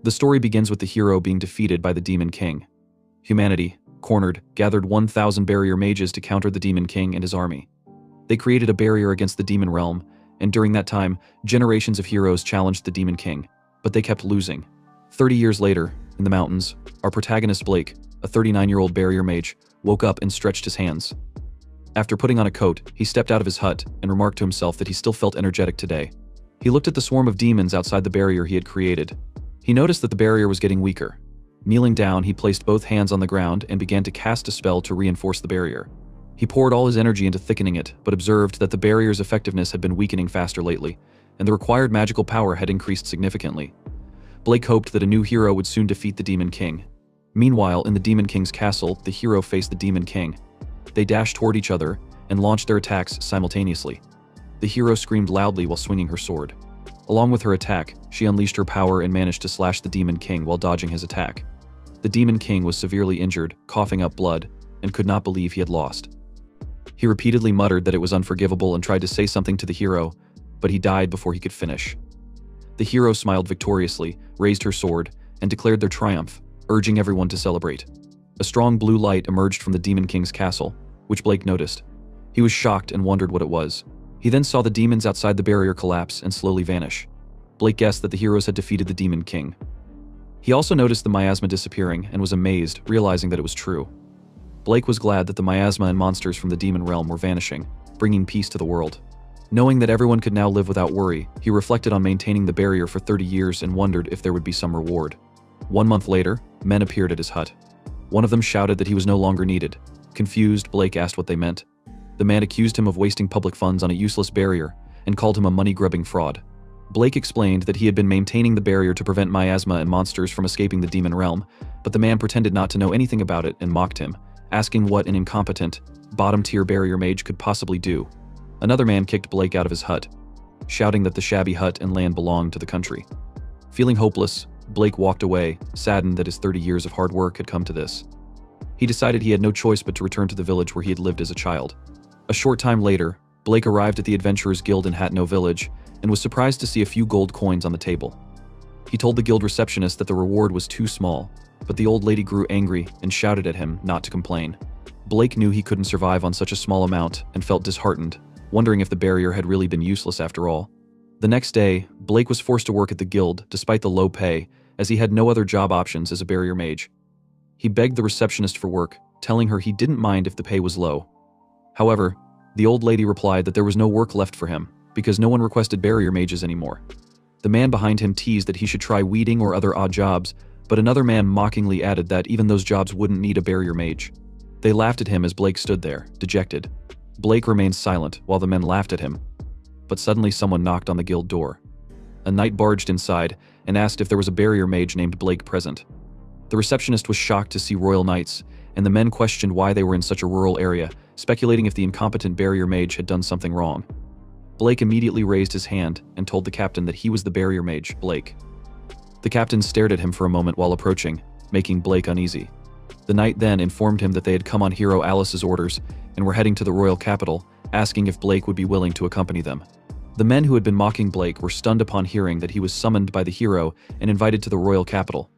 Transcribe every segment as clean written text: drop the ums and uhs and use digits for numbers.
The story begins with the hero being defeated by the Demon King. Humanity, cornered, gathered 1,000 barrier mages to counter the Demon King and his army. They created a barrier against the demon realm, and during that time, generations of heroes challenged the Demon King, but they kept losing. 30 years later, in the mountains, our protagonist Blake, a 39-year-old barrier mage, woke up and stretched his hands. After putting on a coat, he stepped out of his hut and remarked to himself that he still felt energetic today. He looked at the swarm of demons outside the barrier he had created. He noticed that the barrier was getting weaker. Kneeling down, he placed both hands on the ground and began to cast a spell to reinforce the barrier. He poured all his energy into thickening it, but observed that the barrier's effectiveness had been weakening faster lately, and the required magical power had increased significantly. Blake hoped that a new hero would soon defeat the Demon King. Meanwhile, in the Demon King's castle, the hero faced the Demon King. They dashed toward each other and launched their attacks simultaneously. The hero screamed loudly while swinging her sword. Along with her attack, she unleashed her power and managed to slash the Demon King while dodging his attack. The Demon King was severely injured, coughing up blood, and could not believe he had lost. He repeatedly muttered that it was unforgivable and tried to say something to the hero, but he died before he could finish. The hero smiled victoriously, raised her sword, and declared their triumph, urging everyone to celebrate. A strong blue light emerged from the Demon King's castle, which Blake noticed. He was shocked and wondered what it was. He then saw the demons outside the barrier collapse and slowly vanish. Blake guessed that the heroes had defeated the Demon King. He also noticed the miasma disappearing and was amazed, realizing that it was true. Blake was glad that the miasma and monsters from the demon realm were vanishing, bringing peace to the world. Knowing that everyone could now live without worry, he reflected on maintaining the barrier for 30 years and wondered if there would be some reward. 1 month later, men appeared at his hut. One of them shouted that he was no longer needed. Confused, Blake asked what they meant. The man accused him of wasting public funds on a useless barrier and called him a money-grubbing fraud. Blake explained that he had been maintaining the barrier to prevent miasma and monsters from escaping the demon realm, but the man pretended not to know anything about it and mocked him, asking what an incompetent, bottom-tier barrier mage could possibly do. Another man kicked Blake out of his hut, shouting that the shabby hut and land belonged to the country. Feeling hopeless, Blake walked away, saddened that his 30 years of hard work had come to this. He decided he had no choice but to return to the village where he had lived as a child. A short time later, Blake arrived at the Adventurers Guild in Hatno Village and was surprised to see a few gold coins on the table. He told the guild receptionist that the reward was too small, but the old lady grew angry and shouted at him not to complain. Blake knew he couldn't survive on such a small amount and felt disheartened, wondering if the barrier had really been useless after all. The next day, Blake was forced to work at the guild despite the low pay, as he had no other job options as a barrier mage. He begged the receptionist for work, telling her he didn't mind if the pay was low. However, the old lady replied that there was no work left for him, because no one requested barrier mages anymore. The man behind him teased that he should try weeding or other odd jobs, but another man mockingly added that even those jobs wouldn't need a barrier mage. They laughed at him as Blake stood there, dejected. Blake remained silent while the men laughed at him. But suddenly someone knocked on the guild door. A knight barged inside and asked if there was a barrier mage named Blake present. The receptionist was shocked to see royal knights, and the men questioned why they were in such a rural area, speculating if the incompetent barrier mage had done something wrong. Blake immediately raised his hand and told the captain that he was the barrier mage, Blake. The captain stared at him for a moment while approaching, making Blake uneasy. The knight then informed him that they had come on Hero Alice's orders and were heading to the royal capital, asking if Blake would be willing to accompany them. The men who had been mocking Blake were stunned upon hearing that he was summoned by the hero and invited to the royal capital.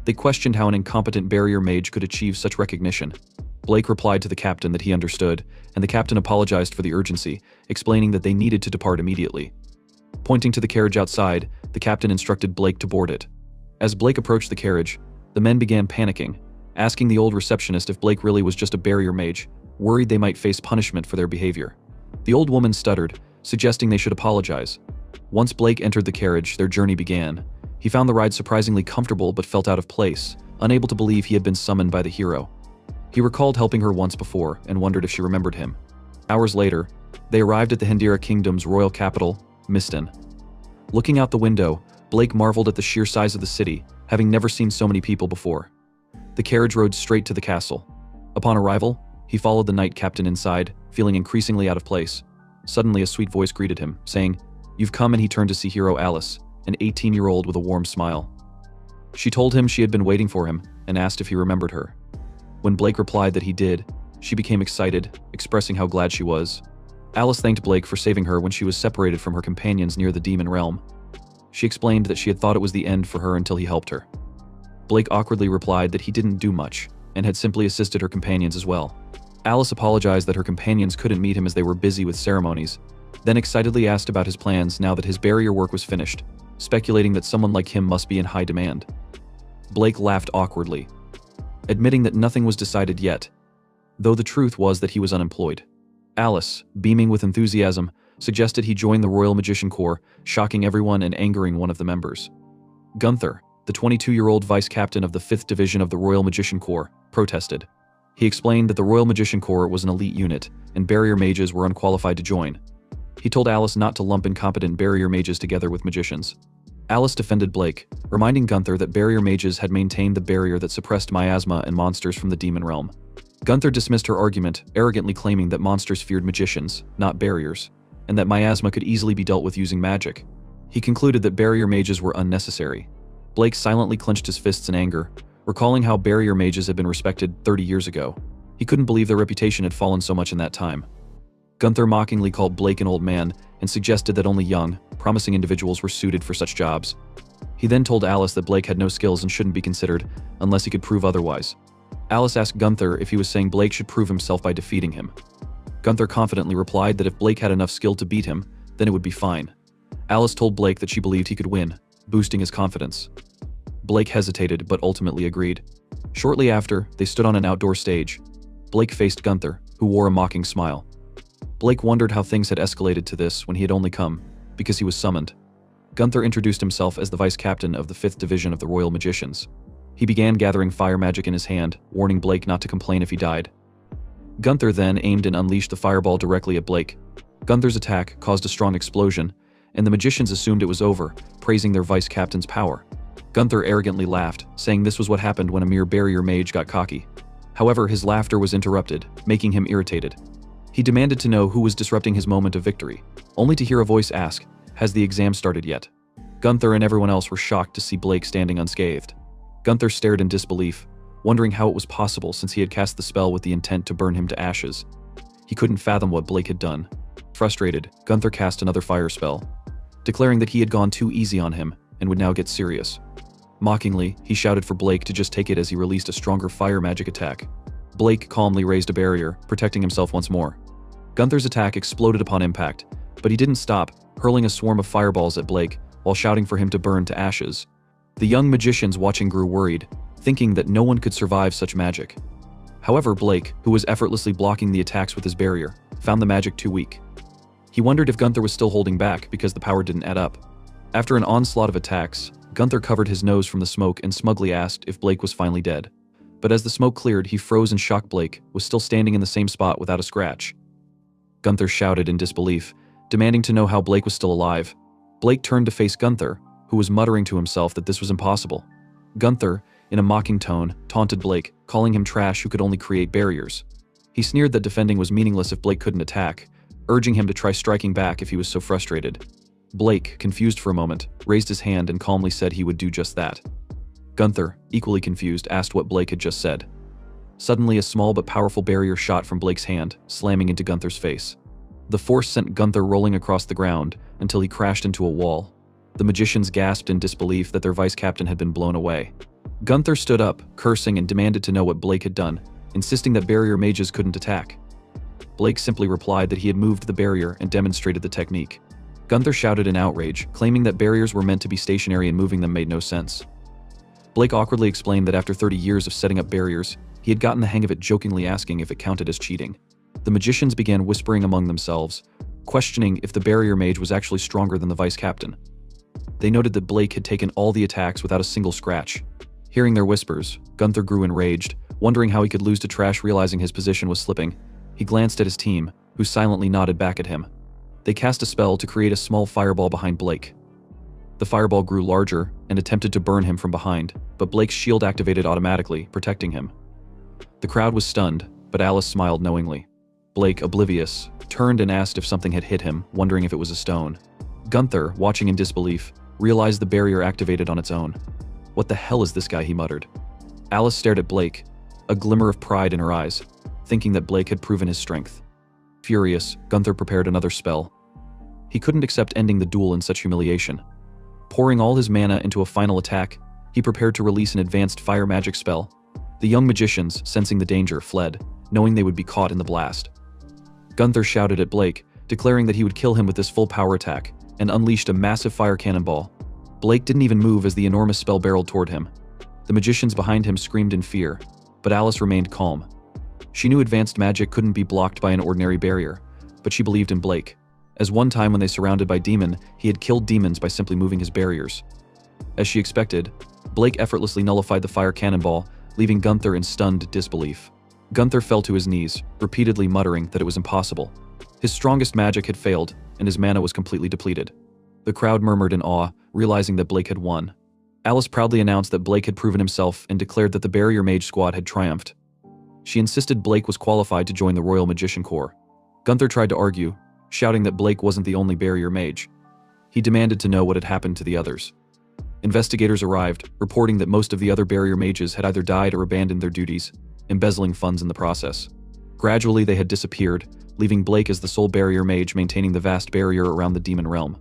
They questioned how an incompetent barrier mage could achieve such recognition. Blake replied to the captain that he understood, and the captain apologized for the urgency, explaining that they needed to depart immediately. Pointing to the carriage outside, the captain instructed Blake to board it. As Blake approached the carriage, the men began panicking, asking the old receptionist if Blake really was just a barrier mage, worried they might face punishment for their behavior. The old woman stuttered, suggesting they should apologize. Once Blake entered the carriage, their journey began. He found the ride surprisingly comfortable but felt out of place, unable to believe he had been summoned by the hero. He recalled helping her once before and wondered if she remembered him. Hours later, they arrived at the Hendira Kingdom's royal capital, Miston. Looking out the window, Blake marveled at the sheer size of the city, having never seen so many people before. The carriage rode straight to the castle. Upon arrival, he followed the knight captain inside, feeling increasingly out of place. Suddenly, a sweet voice greeted him, saying, "You've come," and he turned to see Hero Alice, an 18-year-old with a warm smile. She told him she had been waiting for him and asked if he remembered her. When Blake replied that he did, she became excited, expressing how glad she was. Alice thanked Blake for saving her when she was separated from her companions near the demon realm. She explained that she had thought it was the end for her until he helped her. Blake awkwardly replied that he didn't do much, and had simply assisted her companions as well. Alice apologized that her companions couldn't meet him as they were busy with ceremonies, then excitedly asked about his plans now that his barrier work was finished, speculating that someone like him must be in high demand. Blake laughed awkwardly, admitting that nothing was decided yet, though the truth was that he was unemployed. Alice, beaming with enthusiasm, suggested he join the Royal Magician Corps, shocking everyone and angering one of the members. Gunther, the 22-year-old vice captain of the 5th Division of the Royal Magician Corps, protested. He explained that the Royal Magician Corps was an elite unit, and barrier mages were unqualified to join. He told Alice not to lump incompetent barrier mages together with magicians. Alice defended Blake, reminding Gunther that barrier mages had maintained the barrier that suppressed miasma and monsters from the demon realm. Gunther dismissed her argument, arrogantly claiming that monsters feared magicians, not barriers, and that miasma could easily be dealt with using magic. He concluded that barrier mages were unnecessary. Blake silently clenched his fists in anger, recalling how barrier mages had been respected 30 years ago. He couldn't believe their reputation had fallen so much in that time. Gunther mockingly called Blake an old man and suggested that only young, promising individuals were suited for such jobs. He then told Alice that Blake had no skills and shouldn't be considered unless he could prove otherwise. Alice asked Gunther if he was saying Blake should prove himself by defeating him. Gunther confidently replied that if Blake had enough skill to beat him, then it would be fine. Alice told Blake that she believed he could win, boosting his confidence. Blake hesitated but ultimately agreed. Shortly after, they stood on an outdoor stage. Blake faced Gunther, who wore a mocking smile. Blake wondered how things had escalated to this when he had only come because he was summoned. Gunther introduced himself as the vice captain of the 5th Division of the Royal Magicians. He began gathering fire magic in his hand, warning Blake not to complain if he died. Gunther then aimed and unleashed the fireball directly at Blake. Gunther's attack caused a strong explosion, and the magicians assumed it was over, praising their vice captain's power. Gunther arrogantly laughed, saying this was what happened when a mere barrier mage got cocky. However, his laughter was interrupted, making him irritated. He demanded to know who was disrupting his moment of victory, only to hear a voice ask, "Has the exam started yet?" Gunther and everyone else were shocked to see Blake standing unscathed. Gunther stared in disbelief, wondering how it was possible since he had cast the spell with the intent to burn him to ashes. He couldn't fathom what Blake had done. Frustrated, Gunther cast another fire spell, declaring that he had gone too easy on him and would now get serious. Mockingly, he shouted for Blake to just take it as he released a stronger fire magic attack. Blake calmly raised a barrier, protecting himself once more. Gunther's attack exploded upon impact, but he didn't stop, hurling a swarm of fireballs at Blake while shouting for him to burn to ashes. The young magicians watching grew worried, thinking that no one could survive such magic. However, Blake, who was effortlessly blocking the attacks with his barrier, found the magic too weak. He wondered if Gunther was still holding back because the power didn't add up. After an onslaught of attacks, Gunther covered his nose from the smoke and smugly asked if Blake was finally dead. But as the smoke cleared, he froze and shocked Blake was still standing in the same spot without a scratch. Gunther shouted in disbelief, demanding to know how Blake was still alive. Blake turned to face Gunther, who was muttering to himself that this was impossible. Gunther, in a mocking tone, taunted Blake, calling him trash who could only create barriers. He sneered that defending was meaningless if Blake couldn't attack, urging him to try striking back if he was so frustrated. Blake, confused for a moment, raised his hand and calmly said he would do just that. Gunther, equally confused, asked what Blake had just said. Suddenly, a small but powerful barrier shot from Blake's hand, slamming into Gunther's face. The force sent Gunther rolling across the ground until he crashed into a wall. The magicians gasped in disbelief that their vice captain had been blown away. Gunther stood up, cursing, and demanded to know what Blake had done, insisting that barrier mages couldn't attack. Blake simply replied that he had moved the barrier and demonstrated the technique. Gunther shouted in outrage, claiming that barriers were meant to be stationary and moving them made no sense. Blake awkwardly explained that after 30 years of setting up barriers, he had gotten the hang of it, jokingly asking if it counted as cheating. The magicians began whispering among themselves, questioning if the barrier mage was actually stronger than the vice captain. They noted that Blake had taken all the attacks without a single scratch. Hearing their whispers, Gunther grew enraged, wondering how he could lose to Trash. Realizing his position was slipping, he glanced at his team, who silently nodded back at him. They cast a spell to create a small fireball behind Blake. The fireball grew larger and attempted to burn him from behind, but Blake's shield activated automatically, protecting him. The crowd was stunned, but Alice smiled knowingly. Blake, oblivious, turned and asked if something had hit him, wondering if it was a stone. Gunther, watching in disbelief, realized the barrier activated on its own. "What the hell is this guy?" he muttered. Alice stared at Blake, a glimmer of pride in her eyes, thinking that Blake had proven his strength. Furious, Gunther prepared another spell. He couldn't accept ending the duel in such humiliation. Pouring all his mana into a final attack, He prepared to release an advanced fire magic spell. The young magicians, sensing the danger, fled, knowing they would be caught in the blast. Gunther shouted at Blake, declaring that he would kill him with this full power attack, and unleashed a massive fire cannonball. Blake didn't even move as the enormous spell barreled toward him. The magicians behind him screamed in fear, but Alice remained calm. She knew advanced magic couldn't be blocked by an ordinary barrier, but she believed in Blake, as one time when they surrounded by demon, he had killed demons by simply moving his barriers. As she expected, Blake effortlessly nullified the fire cannonball, leaving Gunther in stunned disbelief. Gunther fell to his knees, repeatedly muttering that it was impossible. His strongest magic had failed, and his mana was completely depleted. The crowd murmured in awe, realizing that Blake had won. Alice proudly announced that Blake had proven himself and declared that the Barrier Mage squad had triumphed. She insisted Blake was qualified to join the Royal Magician Corps. Gunther tried to argue, shouting that Blake wasn't the only Barrier Mage. He demanded to know what had happened to the others. Investigators arrived, reporting that most of the other Barrier Mages had either died or abandoned their duties, embezzling funds in the process. Gradually, they had disappeared, leaving Blake as the sole Barrier Mage maintaining the vast barrier around the demon realm.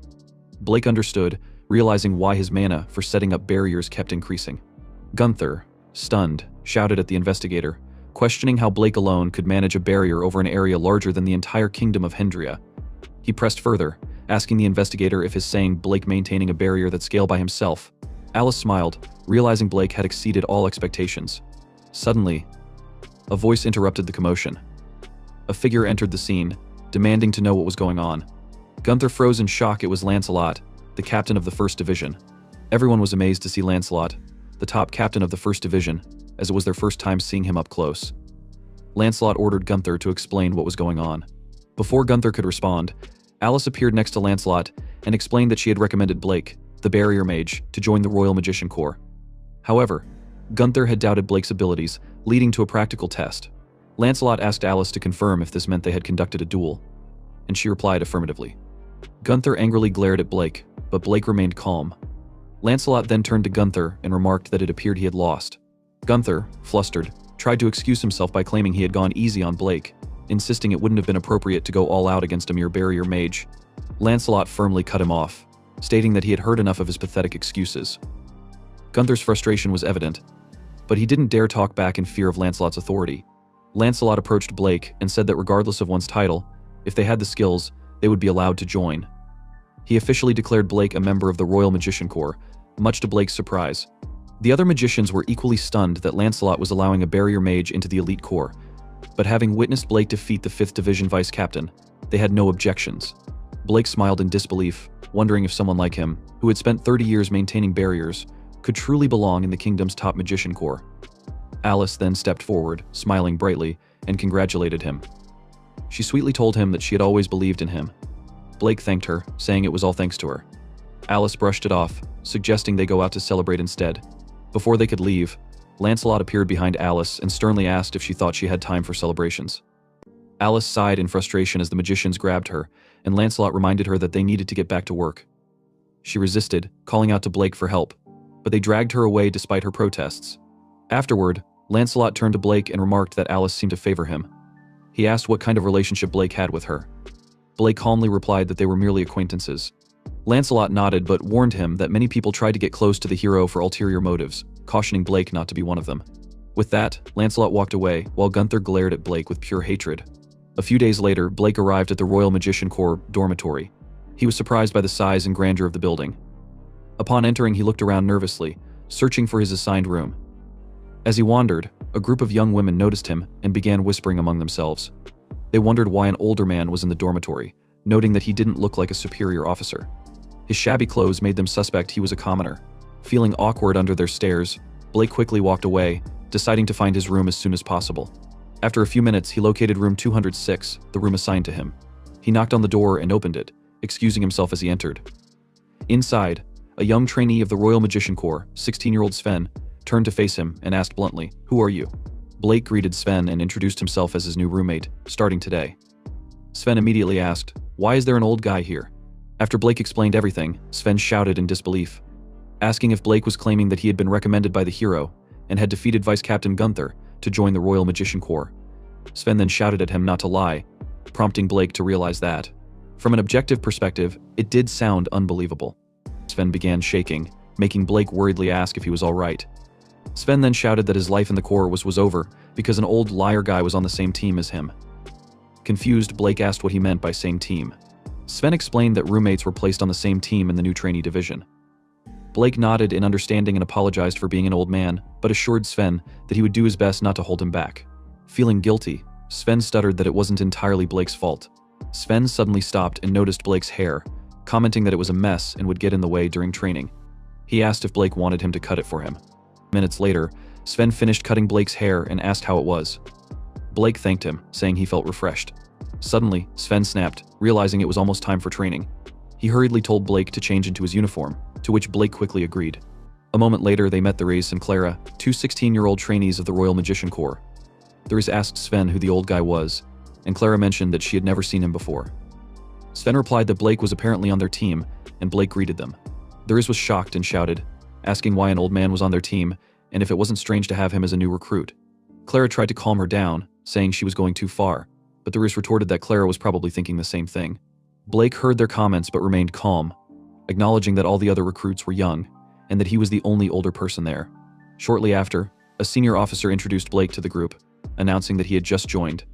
Blake understood, realizing why his mana for setting up barriers kept increasing. Gunther, stunned, shouted at the investigator, questioning how Blake alone could manage a barrier over an area larger than the entire kingdom of Hendria. He pressed further, asking the investigator if his saying Blake maintaining a barrier that scaled by himself. Alice smiled, realizing Blake had exceeded all expectations. Suddenly, a voice interrupted the commotion. A figure entered the scene, demanding to know what was going on. Gunther froze in shock. It was Lancelot, the captain of the First Division. Everyone was amazed to see Lancelot, the top captain of the First Division, as it was their first time seeing him up close. Lancelot ordered Gunther to explain what was going on. Before Gunther could respond, Alice appeared next to Lancelot and explained that she had recommended Blake, the Barrier Mage, to join the Royal Magician Corps. However, Gunther had doubted Blake's abilities, leading to a practical test. Lancelot asked Alice to confirm if this meant they had conducted a duel, and she replied affirmatively. Gunther angrily glared at Blake, but Blake remained calm. Lancelot then turned to Gunther and remarked that it appeared he had lost. Gunther, flustered, tried to excuse himself by claiming he had gone easy on Blake, insisting it wouldn't have been appropriate to go all out against a mere barrier mage. Lancelot firmly cut him off, stating that he had heard enough of his pathetic excuses. Gunther's frustration was evident, but he didn't dare talk back in fear of Lancelot's authority. Lancelot approached Blake and said that regardless of one's title, if they had the skills, they would be allowed to join. He officially declared Blake a member of the Royal Magician Corps, much to Blake's surprise. The other magicians were equally stunned that Lancelot was allowing a barrier mage into the elite corps, but having witnessed Blake defeat the 5th Division vice captain, they had no objections. Blake smiled in disbelief, wondering if someone like him, who had spent 30 years maintaining barriers, could truly belong in the kingdom's top magician corps. Alice then stepped forward, smiling brightly, and congratulated him. She sweetly told him that she had always believed in him. Blake thanked her, saying it was all thanks to her. Alice brushed it off, suggesting they go out to celebrate instead. Before they could leave, Lancelot appeared behind Alice and sternly asked if she thought she had time for celebrations. Alice sighed in frustration as the magicians grabbed her, and Lancelot reminded her that they needed to get back to work. She resisted, calling out to Blake for help, but they dragged her away despite her protests. Afterward, Lancelot turned to Blake and remarked that Alice seemed to favor him. He asked what kind of relationship Blake had with her. Blake calmly replied that they were merely acquaintances. Lancelot nodded but warned him that many people tried to get close to the hero for ulterior motives, cautioning Blake not to be one of them. With that, Lancelot walked away, while Gunther glared at Blake with pure hatred. A few days later, Blake arrived at the Royal Magician Corps dormitory. He was surprised by the size and grandeur of the building. Upon entering, he looked around nervously, searching for his assigned room. As he wandered, a group of young women noticed him and began whispering among themselves. They wondered why an older man was in the dormitory, noting that he didn't look like a superior officer. His shabby clothes made them suspect he was a commoner. Feeling awkward under their stares, Blake quickly walked away, deciding to find his room as soon as possible. After a few minutes, he located room 206, the room assigned to him. He knocked on the door and opened it, excusing himself as he entered. Inside, a young trainee of the Royal Magician Corps, 16-year-old Sven, turned to face him and asked bluntly, "Who are you?" Blake greeted Sven and introduced himself as his new roommate, starting today. Sven immediately asked, "Why is there an old guy here?" After Blake explained everything, Sven shouted in disbelief, asking if Blake was claiming that he had been recommended by the hero and had defeated Vice Captain Gunther to join the Royal Magician Corps. Sven then shouted at him not to lie, prompting Blake to realize that, from an objective perspective, it did sound unbelievable. Sven began shaking, making Blake worriedly ask if he was alright. Sven then shouted that his life in the Corps was over because an old liar guy was on the same team as him. Confused, Blake asked what he meant by same team. Sven explained that roommates were placed on the same team in the new trainee division. Blake nodded in understanding and apologized for being an old man, but assured Sven that he would do his best not to hold him back. Feeling guilty, Sven stuttered that it wasn't entirely Blake's fault. Sven suddenly stopped and noticed Blake's hair, commenting that it was a mess and would get in the way during training. He asked if Blake wanted him to cut it for him. Minutes later, Sven finished cutting Blake's hair and asked how it was. Blake thanked him, saying he felt refreshed. Suddenly, Sven snapped, realizing it was almost time for training. He hurriedly told Blake to change into his uniform, to which Blake quickly agreed. A moment later, they met the Reis and Clara, two 16-year-old trainees of the Royal Magician Corps. The Reis asked Sven who the old guy was, and Clara mentioned that she had never seen him before. Sven replied that Blake was apparently on their team, and Blake greeted them. The Reis was shocked and shouted, asking why an old man was on their team, and if it wasn't strange to have him as a new recruit. Clara tried to calm her down, saying she was going too far, but the Reis retorted that Clara was probably thinking the same thing. Blake heard their comments but remained calm, acknowledging that all the other recruits were young, and that he was the only older person there. Shortly after, a senior officer introduced Blake to the group, announcing that he had just joined.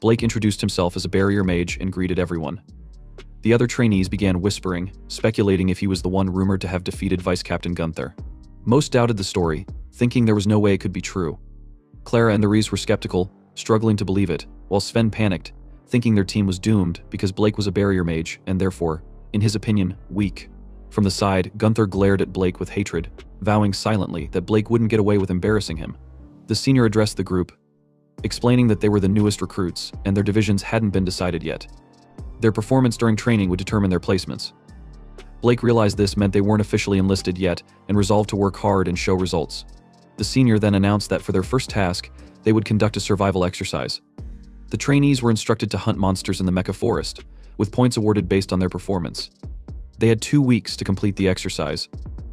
Blake introduced himself as a barrier mage and greeted everyone. The other trainees began whispering, speculating if he was the one rumored to have defeated Vice Captain Gunther. Most doubted the story, thinking there was no way it could be true. Clara and the Reis were skeptical, struggling to believe it, while Sven panicked, thinking their team was doomed because Blake was a barrier mage and therefore, in his opinion, weak. From the side, Gunther glared at Blake with hatred, vowing silently that Blake wouldn't get away with embarrassing him. The senior addressed the group, explaining that they were the newest recruits and their divisions hadn't been decided yet. Their performance during training would determine their placements. Blake realized this meant they weren't officially enlisted yet and resolved to work hard and show results. The senior then announced that for their first task, they would conduct a survival exercise. The trainees were instructed to hunt monsters in the mecha forest, with points awarded based on their performance. They had 2 weeks to complete the exercise.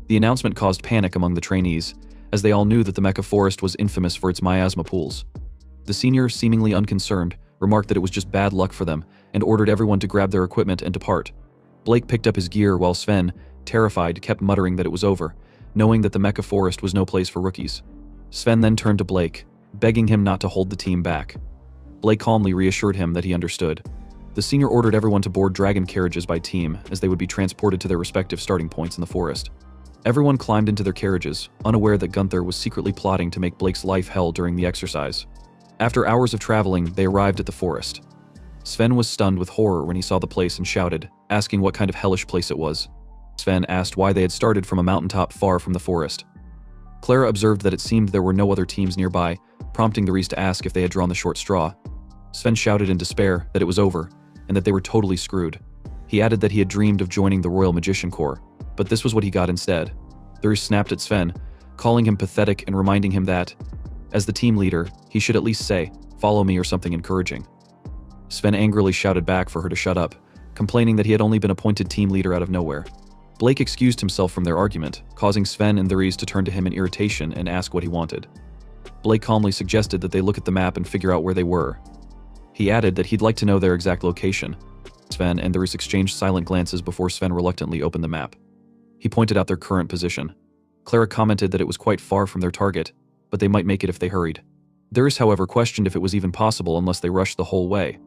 The announcement caused panic among the trainees, as they all knew that the mecha forest was infamous for its miasma pools. The senior, seemingly unconcerned, remarked that it was just bad luck for them and ordered everyone to grab their equipment and depart. Blake picked up his gear while Sven, terrified, kept muttering that it was over, knowing that the mecha forest was no place for rookies. Sven then turned to Blake, begging him not to hold the team back. Blake calmly reassured him that he understood. The senior ordered everyone to board dragon carriages by team, as they would be transported to their respective starting points in the forest. Everyone climbed into their carriages, unaware that Gunther was secretly plotting to make Blake's life hell during the exercise. After hours of traveling, they arrived at the forest. Sven was stunned with horror when he saw the place and shouted, asking what kind of hellish place it was. Sven asked why they had started from a mountaintop far from the forest. Clara observed that it seemed there were no other teams nearby, prompting the Reis to ask if they had drawn the short straw. Sven shouted in despair that it was over, and that they were totally screwed. He added that he had dreamed of joining the Royal Magician Corps, but this was what he got instead. The Reis snapped at Sven, calling him pathetic and reminding him that, as the team leader, he should at least say, "Follow me," or something encouraging. Sven angrily shouted back for her to shut up, complaining that he had only been appointed team leader out of nowhere. Blake excused himself from their argument, causing Sven and the Reis to turn to him in irritation and ask what he wanted. Blake calmly suggested that they look at the map and figure out where they were. He added that he'd like to know their exact location. Sven and the Reis exchanged silent glances before Sven reluctantly opened the map. He pointed out their current position. Clara commented that it was quite far from their target, but they might make it if they hurried. The Reis, however, questioned if it was even possible unless they rushed the whole way.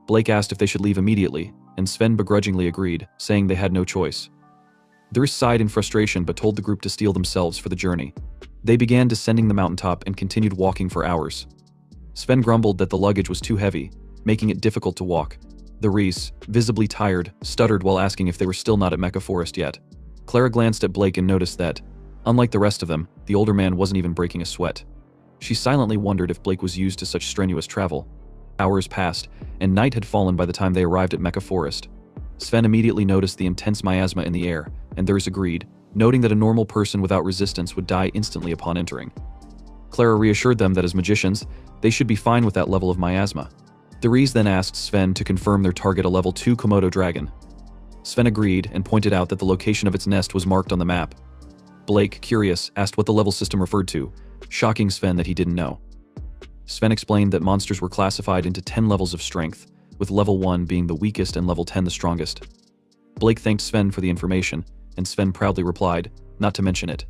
Blake asked if they should leave immediately, and Sven begrudgingly agreed, saying they had no choice. The Reis sighed in frustration but told the group to steel themselves for the journey. They began descending the mountaintop and continued walking for hours. Sven grumbled that the luggage was too heavy, making it difficult to walk. The Reis, visibly tired, stuttered while asking if they were still not at Mecha Forest yet. Clara glanced at Blake and noticed that, unlike the rest of them, the older man wasn't even breaking a sweat. She silently wondered if Blake was used to such strenuous travel. Hours passed, and night had fallen by the time they arrived at Mecha Forest. Sven immediately noticed the intense miasma in the air, and the Reis agreed, noting that a normal person without resistance would die instantly upon entering. Clara reassured them that as magicians, they should be fine with that level of miasma. The Reis then asked Sven to confirm their target, a level 2 Komodo dragon. Sven agreed and pointed out that the location of its nest was marked on the map. Blake, curious, asked what the level system referred to, shocking Sven that he didn't know. Sven explained that monsters were classified into 10 levels of strength, with level 1 being the weakest and level 10 the strongest. Blake thanked Sven for the information, and Sven proudly replied, not to mention it.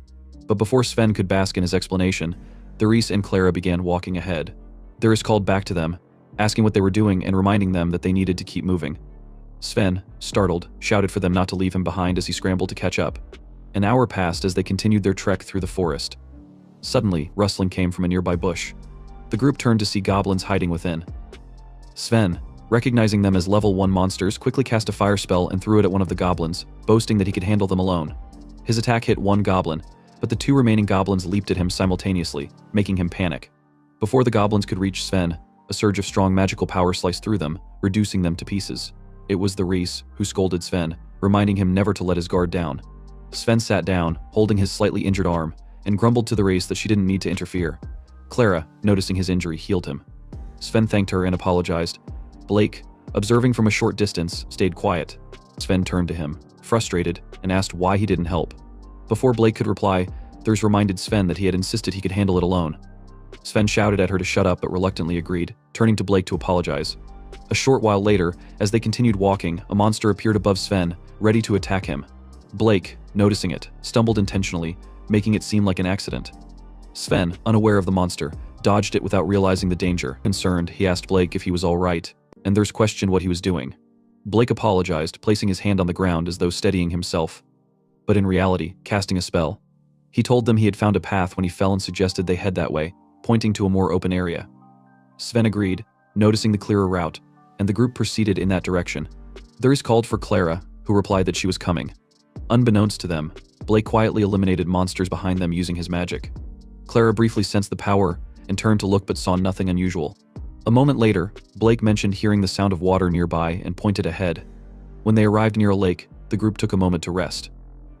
But before Sven could bask in his explanation, Therese and Clara began walking ahead. Therese called back to them, asking what they were doing and reminding them that they needed to keep moving. Sven, startled, shouted for them not to leave him behind as he scrambled to catch up. An hour passed as they continued their trek through the forest. Suddenly, rustling came from a nearby bush. The group turned to see goblins hiding within. Sven, recognizing them as level 1 monsters, quickly cast a fire spell and threw it at one of the goblins, boasting that he could handle them alone. His attack hit one goblin, but the 2 remaining goblins leaped at him simultaneously, making him panic. Before the goblins could reach Sven, a surge of strong magical power sliced through them, reducing them to pieces. It was Therese who scolded Sven, reminding him never to let his guard down. Sven sat down, holding his slightly injured arm, and grumbled to Therese that she didn't need to interfere. Clara, noticing his injury, healed him. Sven thanked her and apologized. Blake, observing from a short distance, stayed quiet. Sven turned to him, frustrated, and asked why he didn't help. Before Blake could reply, Therese reminded Sven that he had insisted he could handle it alone. Sven shouted at her to shut up but reluctantly agreed, turning to Blake to apologize. A short while later, as they continued walking, a monster appeared above Sven, ready to attack him. Blake, noticing it, stumbled intentionally, making it seem like an accident. Sven, unaware of the monster, dodged it without realizing the danger. Concerned, he asked Blake if he was all right, and Therese questioned what he was doing. Blake apologized, placing his hand on the ground as though steadying himself, but in reality, casting a spell. He told them he had found a path when he fell and suggested they head that way, pointing to a more open area. Sven agreed, noticing the clearer route, and the group proceeded in that direction. Therese called for Clara, who replied that she was coming. Unbeknownst to them, Blake quietly eliminated monsters behind them using his magic. Clara briefly sensed the power and turned to look but saw nothing unusual. A moment later, Blake mentioned hearing the sound of water nearby and pointed ahead. When they arrived near a lake, the group took a moment to rest.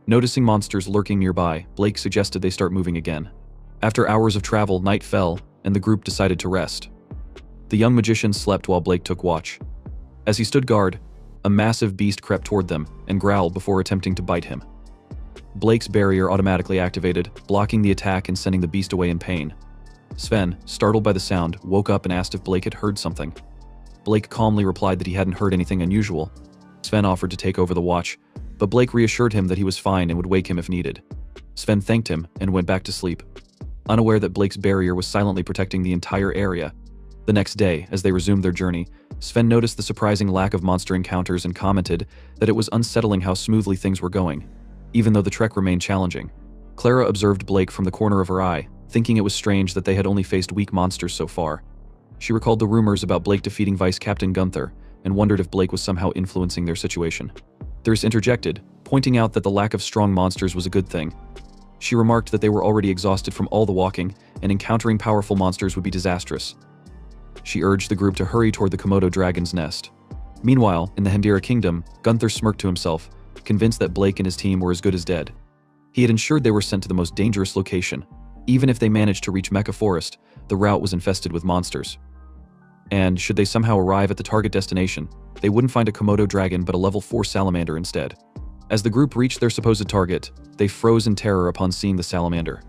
Noticing monsters lurking nearby, Blake suggested they start moving again. After hours of travel, night fell, and the group decided to rest. The young magician slept while Blake took watch. As he stood guard, a massive beast crept toward them and growled before attempting to bite him. Blake's barrier automatically activated, blocking the attack and sending the beast away in pain. Sven, startled by the sound, woke up and asked if Blake had heard something. Blake calmly replied that he hadn't heard anything unusual. Sven offered to take over the watch, but Blake reassured him that he was fine and would wake him if needed. Sven thanked him and went back to sleep, unaware that Blake's barrier was silently protecting the entire area. The next day, as they resumed their journey, Sven noticed the surprising lack of monster encounters and commented that it was unsettling how smoothly things were going, even though the trek remained challenging. Clara observed Blake from the corner of her eye, thinking it was strange that they had only faced weak monsters so far. She recalled the rumors about Blake defeating Vice Captain Gunther and wondered if Blake was somehow influencing their situation. Therese interjected, pointing out that the lack of strong monsters was a good thing. She remarked that they were already exhausted from all the walking, and encountering powerful monsters would be disastrous. She urged the group to hurry toward the Komodo dragon's nest. Meanwhile, in the Hendira kingdom, Gunther smirked to himself, convinced that Blake and his team were as good as dead. He had ensured they were sent to the most dangerous location. Even if they managed to reach Mecha Forest, the route was infested with monsters. And should they somehow arrive at the target destination, they wouldn't find a Komodo dragon but a level 4 salamander instead. As the group reached their supposed target, they froze in terror upon seeing the salamander.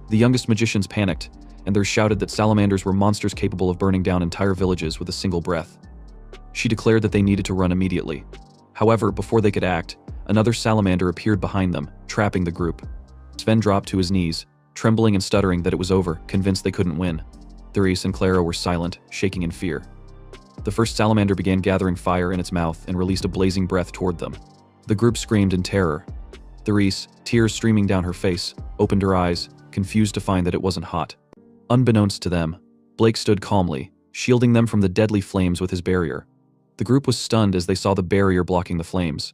The youngest magicians panicked, and they shouted that salamanders were monsters capable of burning down entire villages with a single breath. She declared that they needed to run immediately. However, before they could act, another salamander appeared behind them, trapping the group. Sven dropped to his knees, trembling and stuttering that it was over, convinced they couldn't win. Therese and Clara were silent, shaking in fear. The first salamander began gathering fire in its mouth and released a blazing breath toward them. The group screamed in terror. Therese, tears streaming down her face, opened her eyes, confused to find that it wasn't hot. Unbeknownst to them, Blake stood calmly, shielding them from the deadly flames with his barrier. The group was stunned as they saw the barrier blocking the flames.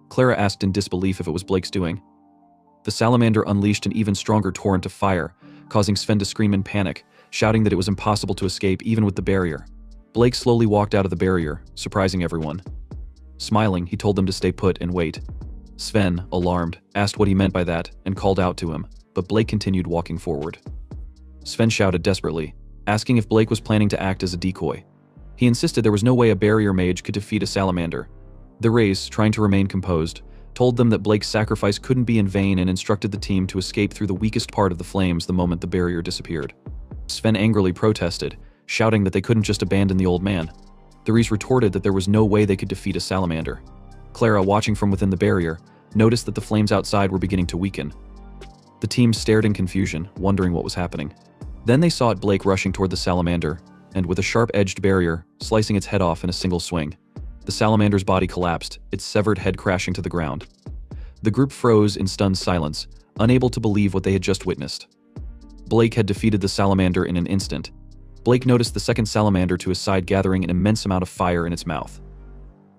Clara asked in disbelief if it was Blake's doing. The salamander unleashed an even stronger torrent of fire, causing Sven to scream in panic, shouting that it was impossible to escape even with the barrier. Blake slowly walked out of the barrier, surprising everyone. Smiling, he told them to stay put and wait. Sven, alarmed, asked what he meant by that and called out to him, but Blake continued walking forward. Sven shouted desperately, asking if Blake was planning to act as a decoy. He insisted there was no way a barrier mage could defeat a salamander. The race, trying to remain composed, told them that Blake's sacrifice couldn't be in vain and instructed the team to escape through the weakest part of the flames the moment the barrier disappeared. Sven angrily protested, shouting that they couldn't just abandon the old man. Therese retorted that there was no way they could defeat a salamander. Clara, watching from within the barrier, noticed that the flames outside were beginning to weaken. The team stared in confusion, wondering what was happening. Then they saw Blake rushing toward the salamander, and with a sharp-edged barrier, slicing its head off in a single swing. The salamander's body collapsed, its severed head crashing to the ground. The group froze in stunned silence, unable to believe what they had just witnessed. Blake had defeated the salamander in an instant. Blake noticed the second salamander to his side gathering an immense amount of fire in its mouth.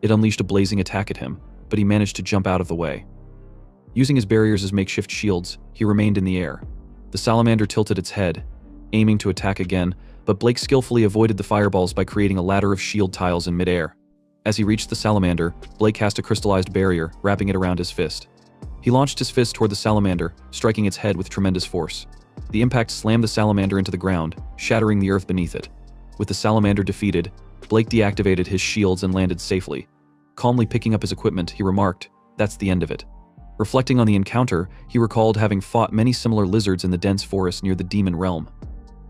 It unleashed a blazing attack at him, but he managed to jump out of the way. Using his barriers as makeshift shields, he remained in the air. The salamander tilted its head, aiming to attack again, but Blake skillfully avoided the fireballs by creating a ladder of shield tiles in midair. As he reached the salamander, Blake cast a crystallized barrier, wrapping it around his fist. He launched his fist toward the salamander, striking its head with tremendous force. The impact slammed the salamander into the ground, shattering the earth beneath it. With the salamander defeated, Blake deactivated his shields and landed safely. Calmly picking up his equipment, he remarked, "That's the end of it." Reflecting on the encounter, he recalled having fought many similar lizards in the dense forest near the demon realm.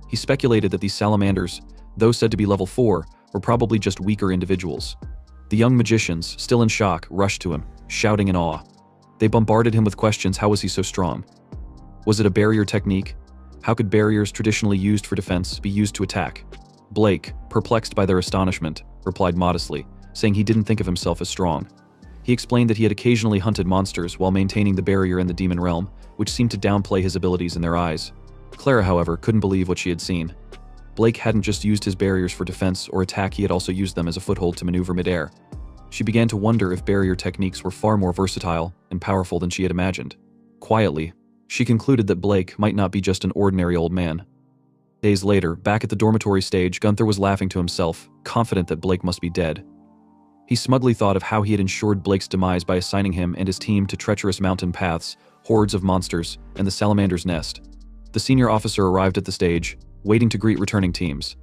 He speculated that these salamanders, though said to be level 4, were probably just weaker individuals. The young magicians, still in shock, rushed to him, shouting in awe. They bombarded him with questions. How was he so strong? Was it a barrier technique? How could barriers traditionally used for defense be used to attack? Blake, perplexed by their astonishment, replied modestly, saying he didn't think of himself as strong. He explained that he had occasionally hunted monsters while maintaining the barrier in the demon realm, which seemed to downplay his abilities in their eyes. Clara, however, couldn't believe what she had seen. Blake hadn't just used his barriers for defense or attack, he had also used them as a foothold to maneuver midair. She began to wonder if barrier techniques were far more versatile and powerful than she had imagined. Quietly, she concluded that Blake might not be just an ordinary old man. Days later, back at the dormitory stage, Gunther was laughing to himself, confident that Blake must be dead. He smugly thought of how he had ensured Blake's demise by assigning him and his team to treacherous mountain paths, hordes of monsters, and the salamander's nest. The senior officer arrived at the stage, waiting to greet returning teams.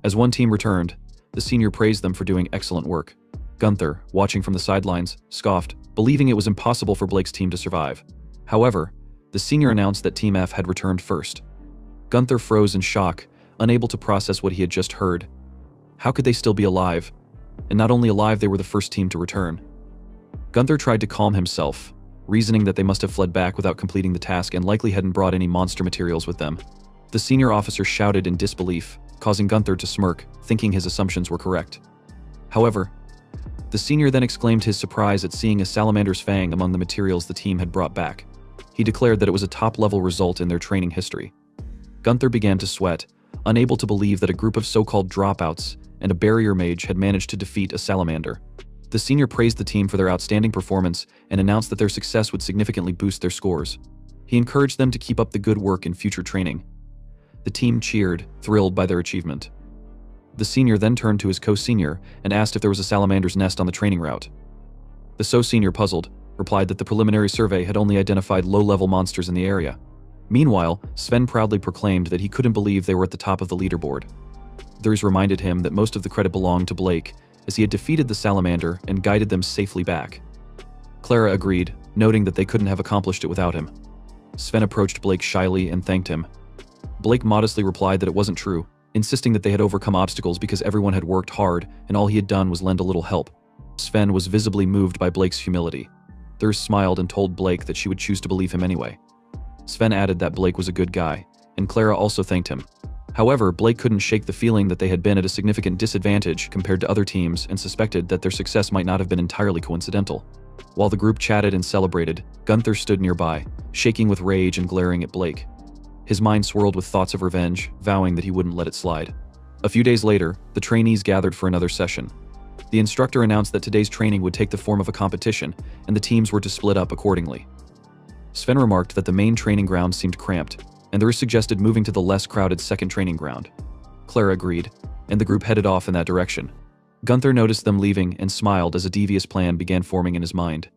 As one team returned, the senior praised them for doing excellent work. Gunther, watching from the sidelines, scoffed, believing it was impossible for Blake's team to survive. However, the senior announced that Team F had returned first. Gunther froze in shock, unable to process what he had just heard. How could they still be alive? And not only alive, they were the first team to return. Gunther tried to calm himself, reasoning that they must have fled back without completing the task and likely hadn't brought any monster materials with them. The senior officer shouted in disbelief, causing Gunther to smirk, thinking his assumptions were correct. However, the senior then exclaimed his surprise at seeing a salamander's fang among the materials the team had brought back. He declared that it was a top-level result in their training history. Gunther began to sweat, unable to believe that a group of so-called dropouts and a barrier mage had managed to defeat a salamander. The senior praised the team for their outstanding performance and announced that their success would significantly boost their scores. He encouraged them to keep up the good work in future training. The team cheered, thrilled by their achievement. The senior then turned to his co-senior and asked if there was a salamander's nest on the training route. The so-senior, puzzled, replied that the preliminary survey had only identified low-level monsters in the area. Meanwhile, Sven proudly proclaimed that he couldn't believe they were at the top of the leaderboard. Others reminded him that most of the credit belonged to Blake, as he had defeated the salamander and guided them safely back. Clara agreed, noting that they couldn't have accomplished it without him. Sven approached Blake shyly and thanked him. Blake modestly replied that it wasn't true, insisting that they had overcome obstacles because everyone had worked hard and all he had done was lend a little help. Sven was visibly moved by Blake's humility. Thurs smiled and told Blake that she would choose to believe him anyway. Sven added that Blake was a good guy, and Clara also thanked him. However, Blake couldn't shake the feeling that they had been at a significant disadvantage compared to other teams and suspected that their success might not have been entirely coincidental. While the group chatted and celebrated, Gunther stood nearby, shaking with rage and glaring at Blake. His mind swirled with thoughts of revenge, vowing that he wouldn't let it slide. A few days later, the trainees gathered for another session. The instructor announced that today's training would take the form of a competition, and the teams were to split up accordingly. Sven remarked that the main training ground seemed cramped, and Thurs suggested moving to the less crowded second training ground. Clara agreed, and the group headed off in that direction. Gunther noticed them leaving and smiled as a devious plan began forming in his mind.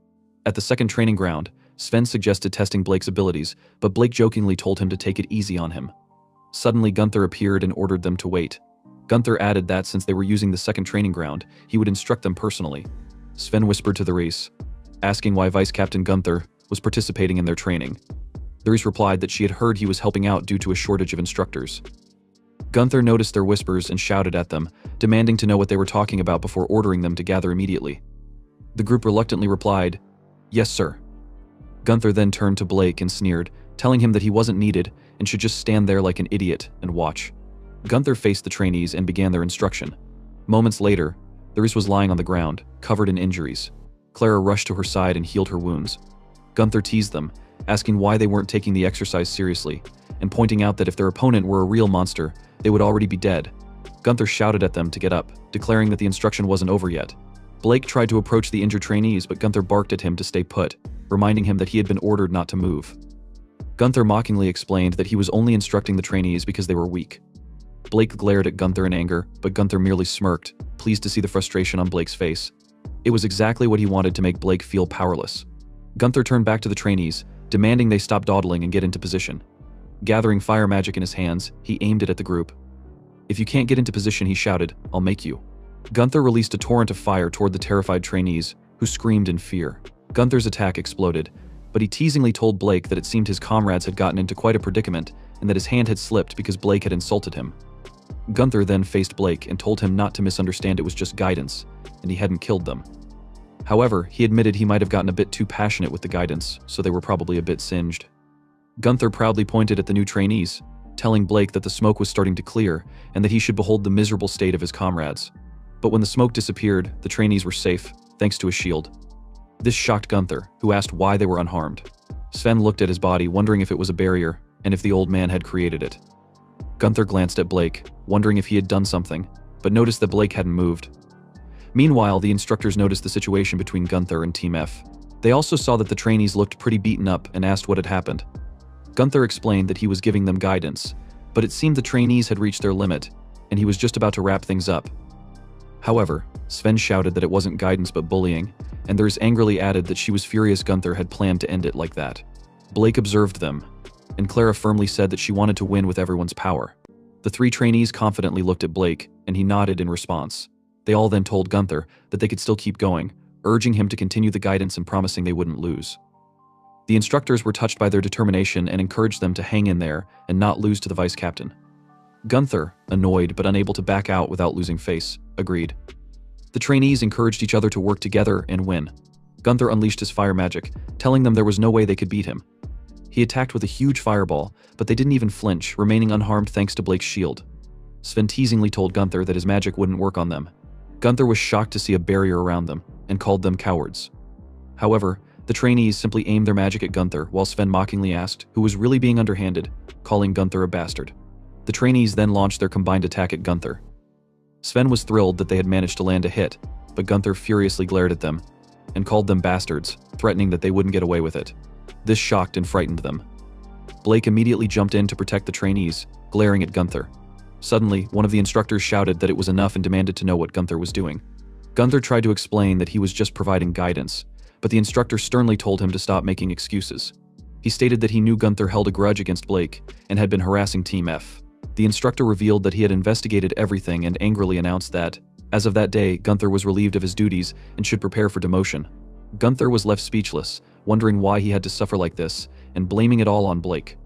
At the second training ground, Sven suggested testing Blake's abilities, but Blake jokingly told him to take it easy on him. Suddenly, Gunther appeared and ordered them to wait. Gunther added that since they were using the second training ground, he would instruct them personally. Sven whispered to the Reese, asking why Vice Captain Gunther was participating in their training. The Reese replied that she had heard he was helping out due to a shortage of instructors. Gunther noticed their whispers and shouted at them, demanding to know what they were talking about before ordering them to gather immediately. The group reluctantly replied, "Yes, sir." Gunther then turned to Blake and sneered, telling him that he wasn't needed and should just stand there like an idiot and watch. Gunther faced the trainees and began their instruction. Moments later, Therese was lying on the ground, covered in injuries. Clara rushed to her side and healed her wounds. Gunther teased them, asking why they weren't taking the exercise seriously, and pointing out that if their opponent were a real monster, they would already be dead. Gunther shouted at them to get up, declaring that the instruction wasn't over yet. Blake tried to approach the injured trainees, but Gunther barked at him to stay put, reminding him that he had been ordered not to move. Gunther mockingly explained that he was only instructing the trainees because they were weak. Blake glared at Gunther in anger, but Gunther merely smirked, pleased to see the frustration on Blake's face. It was exactly what he wanted to make Blake feel powerless. Gunther turned back to the trainees, demanding they stop dawdling and get into position. Gathering fire magic in his hands, he aimed it at the group. "If you can't get into position," he shouted, "I'll make you." Gunther released a torrent of fire toward the terrified trainees, who screamed in fear. Gunther's attack exploded, but he teasingly told Blake that it seemed his comrades had gotten into quite a predicament and that his hand had slipped because Blake had insulted him. Gunther then faced Blake and told him not to misunderstand it was just guidance, and he hadn't killed them. However, he admitted he might have gotten a bit too passionate with the guidance, so they were probably a bit singed. Gunther proudly pointed at the new trainees, telling Blake that the smoke was starting to clear and that he should behold the miserable state of his comrades. But when the smoke disappeared, the trainees were safe, thanks to a shield. This shocked Gunther, who asked why they were unharmed. Sven looked at his body, wondering if it was a barrier, and if the old man had created it. Gunther glanced at Blake, wondering if he had done something, but noticed that Blake hadn't moved. Meanwhile, the instructors noticed the situation between Gunther and Team F. They also saw that the trainees looked pretty beaten up and asked what had happened. Gunther explained that he was giving them guidance, but it seemed the trainees had reached their limit, and he was just about to wrap things up. However, Sven shouted that it wasn't guidance but bullying, and Therese angrily added that she was furious Gunther had planned to end it like that. Blake observed them, and Clara firmly said that she wanted to win with everyone's power. The three trainees confidently looked at Blake, and he nodded in response. They all then told Gunther that they could still keep going, urging him to continue the guidance and promising they wouldn't lose. The instructors were touched by their determination and encouraged them to hang in there and not lose to the vice captain. Gunther, annoyed but unable to back out without losing face, agreed. The trainees encouraged each other to work together and win. Gunther unleashed his fire magic, telling them there was no way they could beat him. He attacked with a huge fireball, but they didn't even flinch, remaining unharmed thanks to Blake's shield. Sven teasingly told Gunther that his magic wouldn't work on them. Gunther was shocked to see a barrier around them, and called them cowards. However, the trainees simply aimed their magic at Gunther, while Sven mockingly asked who was really being underhanded, calling Gunther a bastard. The trainees then launched their combined attack at Gunther. Sven was thrilled that they had managed to land a hit, but Gunther furiously glared at them, and called them bastards, threatening that they wouldn't get away with it. This shocked and frightened them. Blake immediately jumped in to protect the trainees, glaring at Gunther. Suddenly, one of the instructors shouted that it was enough and demanded to know what Gunther was doing. Gunther tried to explain that he was just providing guidance, but the instructor sternly told him to stop making excuses. He stated that he knew Gunther held a grudge against Blake and had been harassing Team F. The instructor revealed that he had investigated everything and angrily announced that, as of that day, Gunther was relieved of his duties and should prepare for demotion. Gunther was left speechless, wondering why he had to suffer like this, and blaming it all on Blake.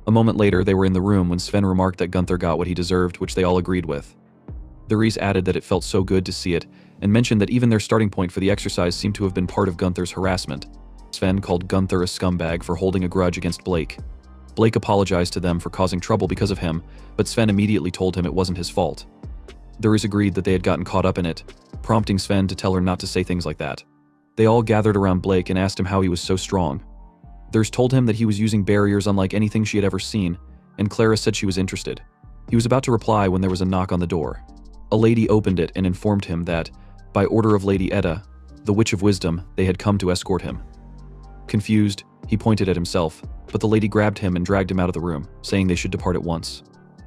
A moment later, they were in the room when Sven remarked that Gunther got what he deserved, which they all agreed with. Therese added that it felt so good to see it, and mentioned that even their starting point for the exercise seemed to have been part of Gunther's harassment. Sven called Gunther a scumbag for holding a grudge against Blake. Blake apologized to them for causing trouble because of him, but Sven immediately told him it wasn't his fault. Therese agreed that they had gotten caught up in it, prompting Sven to tell her not to say things like that. They all gathered around Blake and asked him how he was so strong. Therese told him that he was using barriers unlike anything she had ever seen, and Clara said she was interested. He was about to reply when there was a knock on the door. A lady opened it and informed him that, by order of Lady Edda, the Witch of Wisdom, they had come to escort him. Confused, he pointed at himself, but the lady grabbed him and dragged him out of the room, saying they should depart at once.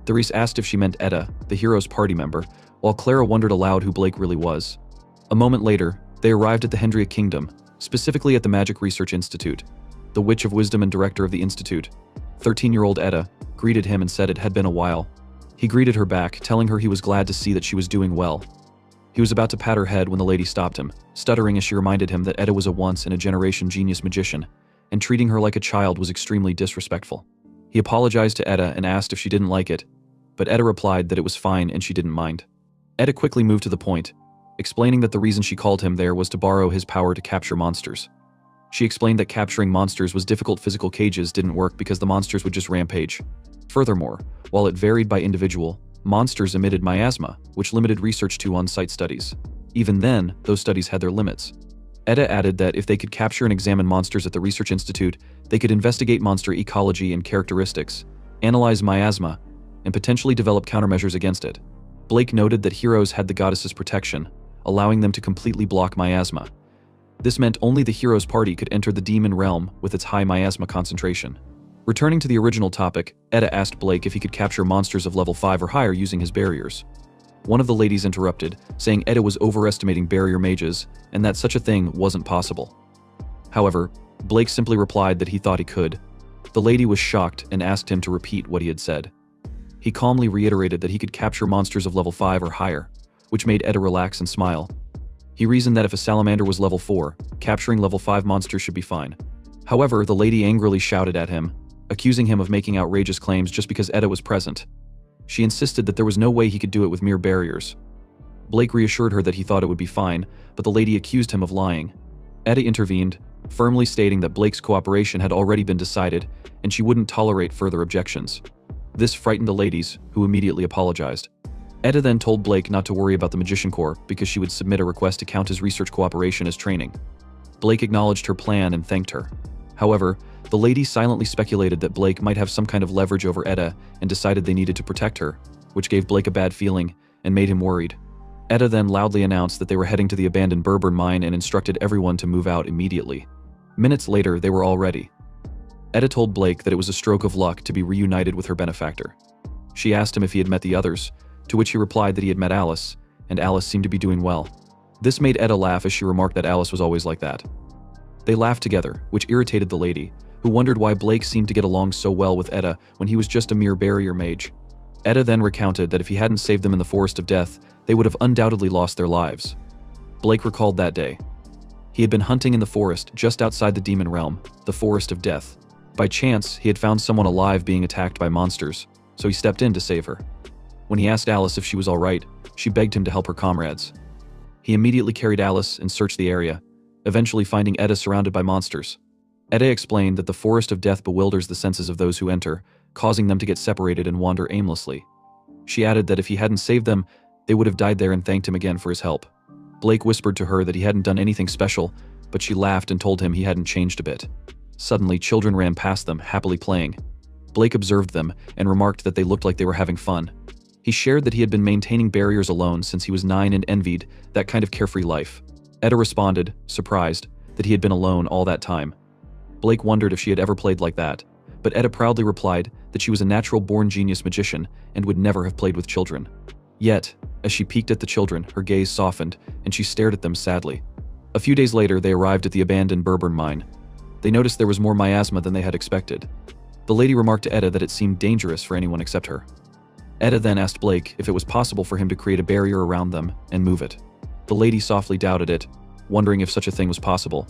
Therese asked if she meant Edda, the hero's party member, while Clara wondered aloud who Blake really was. A moment later, they arrived at the Hendria Kingdom, specifically at the Magic Research Institute. The Witch of Wisdom and director of the institute, 13-year-old Edda, greeted him and said it had been a while. He greeted her back, telling her he was glad to see that she was doing well. He was about to pat her head when the lady stopped him, stuttering as she reminded him that Edda was a once-in-a-generation genius magician, and treating her like a child was extremely disrespectful. He apologized to Edda and asked if she didn't like it, but Edda replied that it was fine and she didn't mind. Edda quickly moved to the point, explaining that the reason she called him there was to borrow his power to capture monsters. She explained that capturing monsters was difficult. Physical cages didn't work because the monsters would just rampage. Furthermore, while it varied by individual, monsters emitted miasma, which limited research to on-site studies. Even then, those studies had their limits. Eda added that if they could capture and examine monsters at the Research Institute, they could investigate monster ecology and characteristics, analyze miasma, and potentially develop countermeasures against it. Blake noted that heroes had the goddess's protection, allowing them to completely block miasma. This meant only the hero's party could enter the demon realm with its high miasma concentration. Returning to the original topic, Eda asked Blake if he could capture monsters of level 5 or higher using his barriers. One of the ladies interrupted, saying Eda was overestimating barrier mages and that such a thing wasn't possible. However, Blake simply replied that he thought he could. The lady was shocked and asked him to repeat what he had said. He calmly reiterated that he could capture monsters of level 5 or higher, which made Eda relax and smile. He reasoned that if a salamander was level 4, capturing level 5 monsters should be fine. However, the lady angrily shouted at him, accusing him of making outrageous claims just because Eda was present. She insisted that there was no way he could do it with mere barriers. Blake reassured her that he thought it would be fine, but the lady accused him of lying. Eda intervened, firmly stating that Blake's cooperation had already been decided, and she wouldn't tolerate further objections. This frightened the ladies, who immediately apologized. Eda then told Blake not to worry about the Magician Corps because she would submit a request to count his research cooperation as training. Blake acknowledged her plan and thanked her. However, the lady silently speculated that Blake might have some kind of leverage over Eda and decided they needed to protect her, which gave Blake a bad feeling and made him worried. Eda then loudly announced that they were heading to the abandoned Berber mine and instructed everyone to move out immediately. Minutes later, they were all ready. Eda told Blake that it was a stroke of luck to be reunited with her benefactor. She asked him if he had met the others, to which he replied that he had met Alice, and Alice seemed to be doing well. This made Eda laugh as she remarked that Alice was always like that. They laughed together, which irritated the lady, who wondered why Blake seemed to get along so well with Eda when he was just a mere barrier mage. Eda then recounted that if he hadn't saved them in the Forest of Death, they would have undoubtedly lost their lives. Blake recalled that day. He had been hunting in the forest just outside the demon realm, the Forest of Death. By chance, he had found someone alive being attacked by monsters, so he stepped in to save her. When he asked Alice if she was alright, she begged him to help her comrades. He immediately carried Alice and searched the area, eventually finding Eda surrounded by monsters. Eda explained that the Forest of Death bewilders the senses of those who enter, causing them to get separated and wander aimlessly. She added that if he hadn't saved them, they would have died there and thanked him again for his help. Blake whispered to her that he hadn't done anything special, but she laughed and told him he hadn't changed a bit. Suddenly, children ran past them, happily playing. Blake observed them and remarked that they looked like they were having fun. He shared that he had been maintaining barriers alone since he was 9 and envied that kind of carefree life. Eda responded, surprised, that he had been alone all that time. Blake wondered if she had ever played like that, but Eda proudly replied that she was a natural-born genius magician and would never have played with children. Yet, as she peeked at the children, her gaze softened, and she stared at them sadly. A few days later, they arrived at the abandoned Berber mine. They noticed there was more miasma than they had expected. The lady remarked to Eda that it seemed dangerous for anyone except her. Eda then asked Blake if it was possible for him to create a barrier around them and move it. The lady softly doubted it, wondering if such a thing was possible.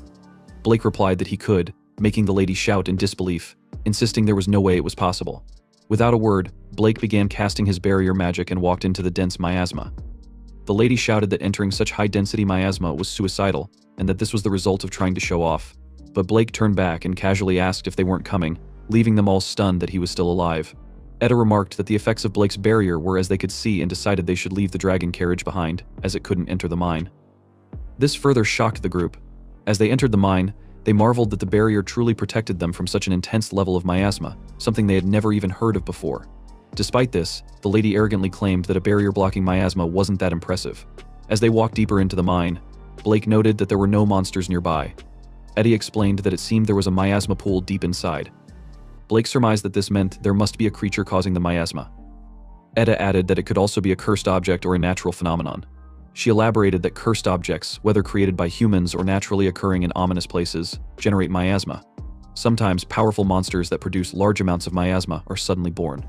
Blake replied that he could, making the lady shout in disbelief, insisting there was no way it was possible. Without a word, Blake began casting his barrier magic and walked into the dense miasma. The lady shouted that entering such high-density miasma was suicidal, and that this was the result of trying to show off. But Blake turned back and casually asked if they weren't coming, leaving them all stunned that he was still alive. Eda remarked that the effects of Blake's barrier were as they could see and decided they should leave the dragon carriage behind, as it couldn't enter the mine. This further shocked the group. As they entered the mine, they marveled that the barrier truly protected them from such an intense level of miasma, something they had never even heard of before. Despite this, the lady arrogantly claimed that a barrier blocking miasma wasn't that impressive. As they walked deeper into the mine, Blake noted that there were no monsters nearby. Eddie explained that it seemed there was a miasma pool deep inside. Blake surmised that this meant there must be a creature causing the miasma. Eda added that it could also be a cursed object or a natural phenomenon. She elaborated that cursed objects, whether created by humans or naturally occurring in ominous places, generate miasma. Sometimes powerful monsters that produce large amounts of miasma are suddenly born.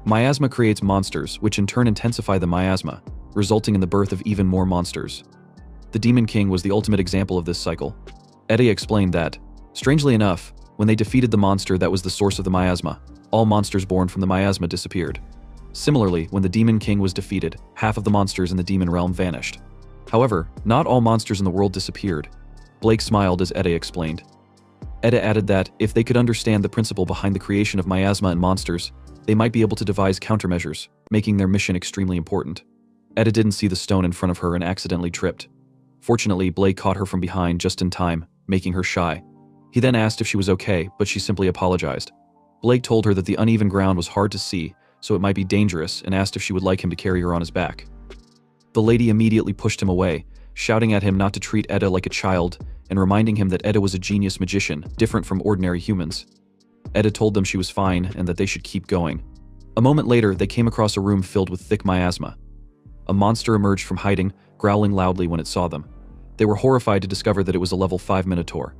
Miasma creates monsters, which in turn intensify the miasma, resulting in the birth of even more monsters. The Demon King was the ultimate example of this cycle. Eda explained that, strangely enough, when they defeated the monster that was the source of the miasma, all monsters born from the miasma disappeared. Similarly, when the Demon King was defeated, half of the monsters in the demon realm vanished. However, not all monsters in the world disappeared. Blake smiled as Eda explained. Eda added that, if they could understand the principle behind the creation of miasma and monsters, they might be able to devise countermeasures, making their mission extremely important. Eda didn't see the stone in front of her and accidentally tripped. Fortunately, Blake caught her from behind just in time, making her shy. He then asked if she was okay, but she simply apologized. Blake told her that the uneven ground was hard to see, so it might be dangerous, and asked if she would like him to carry her on his back. The lady immediately pushed him away, shouting at him not to treat Eda like a child, and reminding him that Eda was a genius magician, different from ordinary humans. Eda told them she was fine and that they should keep going. A moment later, they came across a room filled with thick miasma. A monster emerged from hiding, growling loudly when it saw them. They were horrified to discover that it was a level 5 minotaur.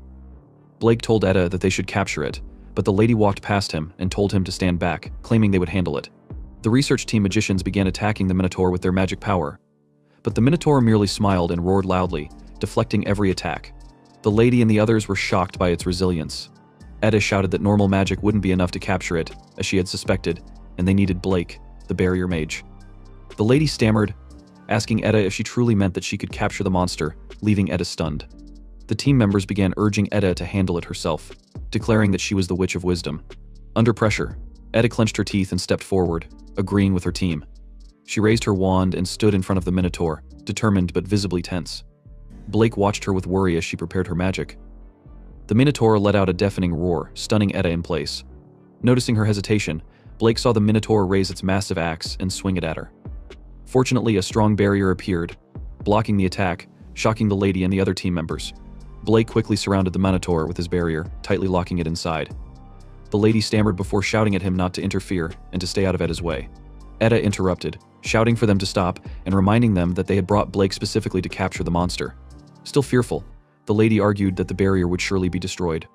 Blake told Eda that they should capture it, but the lady walked past him and told him to stand back, claiming they would handle it. The research team magicians began attacking the minotaur with their magic power. But the minotaur merely smiled and roared loudly, deflecting every attack. The lady and the others were shocked by its resilience. Eda shouted that normal magic wouldn't be enough to capture it, as she had suspected, and they needed Blake, the barrier mage. The lady stammered, asking Eda if she truly meant that she could capture the monster, leaving Eda stunned. The team members began urging Eda to handle it herself, declaring that she was the Witch of Wisdom. Under pressure, Eda clenched her teeth and stepped forward, agreeing with her team. She raised her wand and stood in front of the minotaur, determined but visibly tense. Blake watched her with worry as she prepared her magic. The minotaur let out a deafening roar, stunning Eda in place. Noticing her hesitation, Blake saw the minotaur raise its massive axe and swing it at her. Fortunately, a strong barrier appeared, blocking the attack, shocking the lady and the other team members. Blake quickly surrounded the minotaur with his barrier, tightly locking it inside. The lady stammered before shouting at him not to interfere and to stay out of Eda's way. Eda interrupted, shouting for them to stop and reminding them that they had brought Blake specifically to capture the monster. Still fearful, the lady argued that the barrier would surely be destroyed.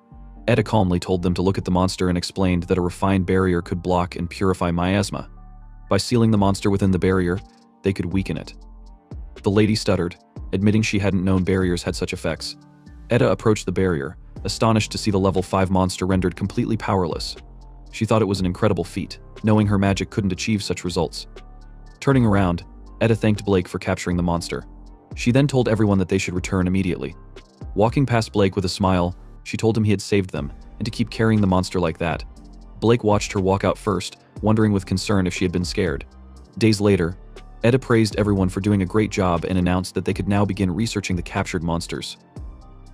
Eda calmly told them to look at the monster and explained that a refined barrier could block and purify miasma. By sealing the monster within the barrier, they could weaken it. The lady stuttered, admitting she hadn't known barriers had such effects. Eda approached the barrier, astonished to see the level 5 monster rendered completely powerless. She thought it was an incredible feat, knowing her magic couldn't achieve such results. Turning around, Eda thanked Blake for capturing the monster. She then told everyone that they should return immediately. Walking past Blake with a smile, she told him he had saved them, and to keep carrying the monster like that. Blake watched her walk out first, wondering with concern if she had been scared. Days later, Eda praised everyone for doing a great job and announced that they could now begin researching the captured monsters.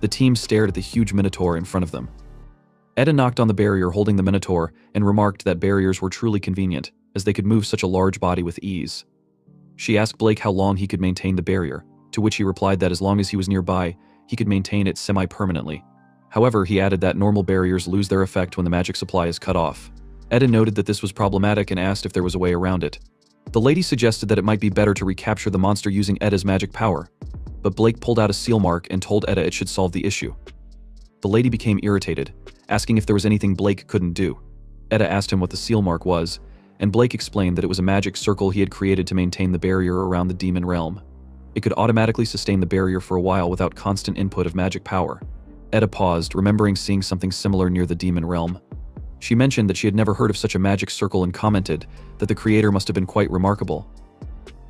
The team stared at the huge minotaur in front of them. Eda knocked on the barrier holding the minotaur and remarked that barriers were truly convenient, as they could move such a large body with ease. She asked Blake how long he could maintain the barrier, to which he replied that as long as he was nearby, he could maintain it semi-permanently. However, he added that normal barriers lose their effect when the magic supply is cut off. Eda noted that this was problematic and asked if there was a way around it. The lady suggested that it might be better to recapture the monster using Eda's magic power, but Blake pulled out a seal mark and told Eda it should solve the issue. The lady became irritated, asking if there was anything Blake couldn't do. Eda asked him what the seal mark was, and Blake explained that it was a magic circle he had created to maintain the barrier around the demon realm. It could automatically sustain the barrier for a while without constant input of magic power. Eda paused, remembering seeing something similar near the demon realm. She mentioned that she had never heard of such a magic circle and commented that the creator must have been quite remarkable.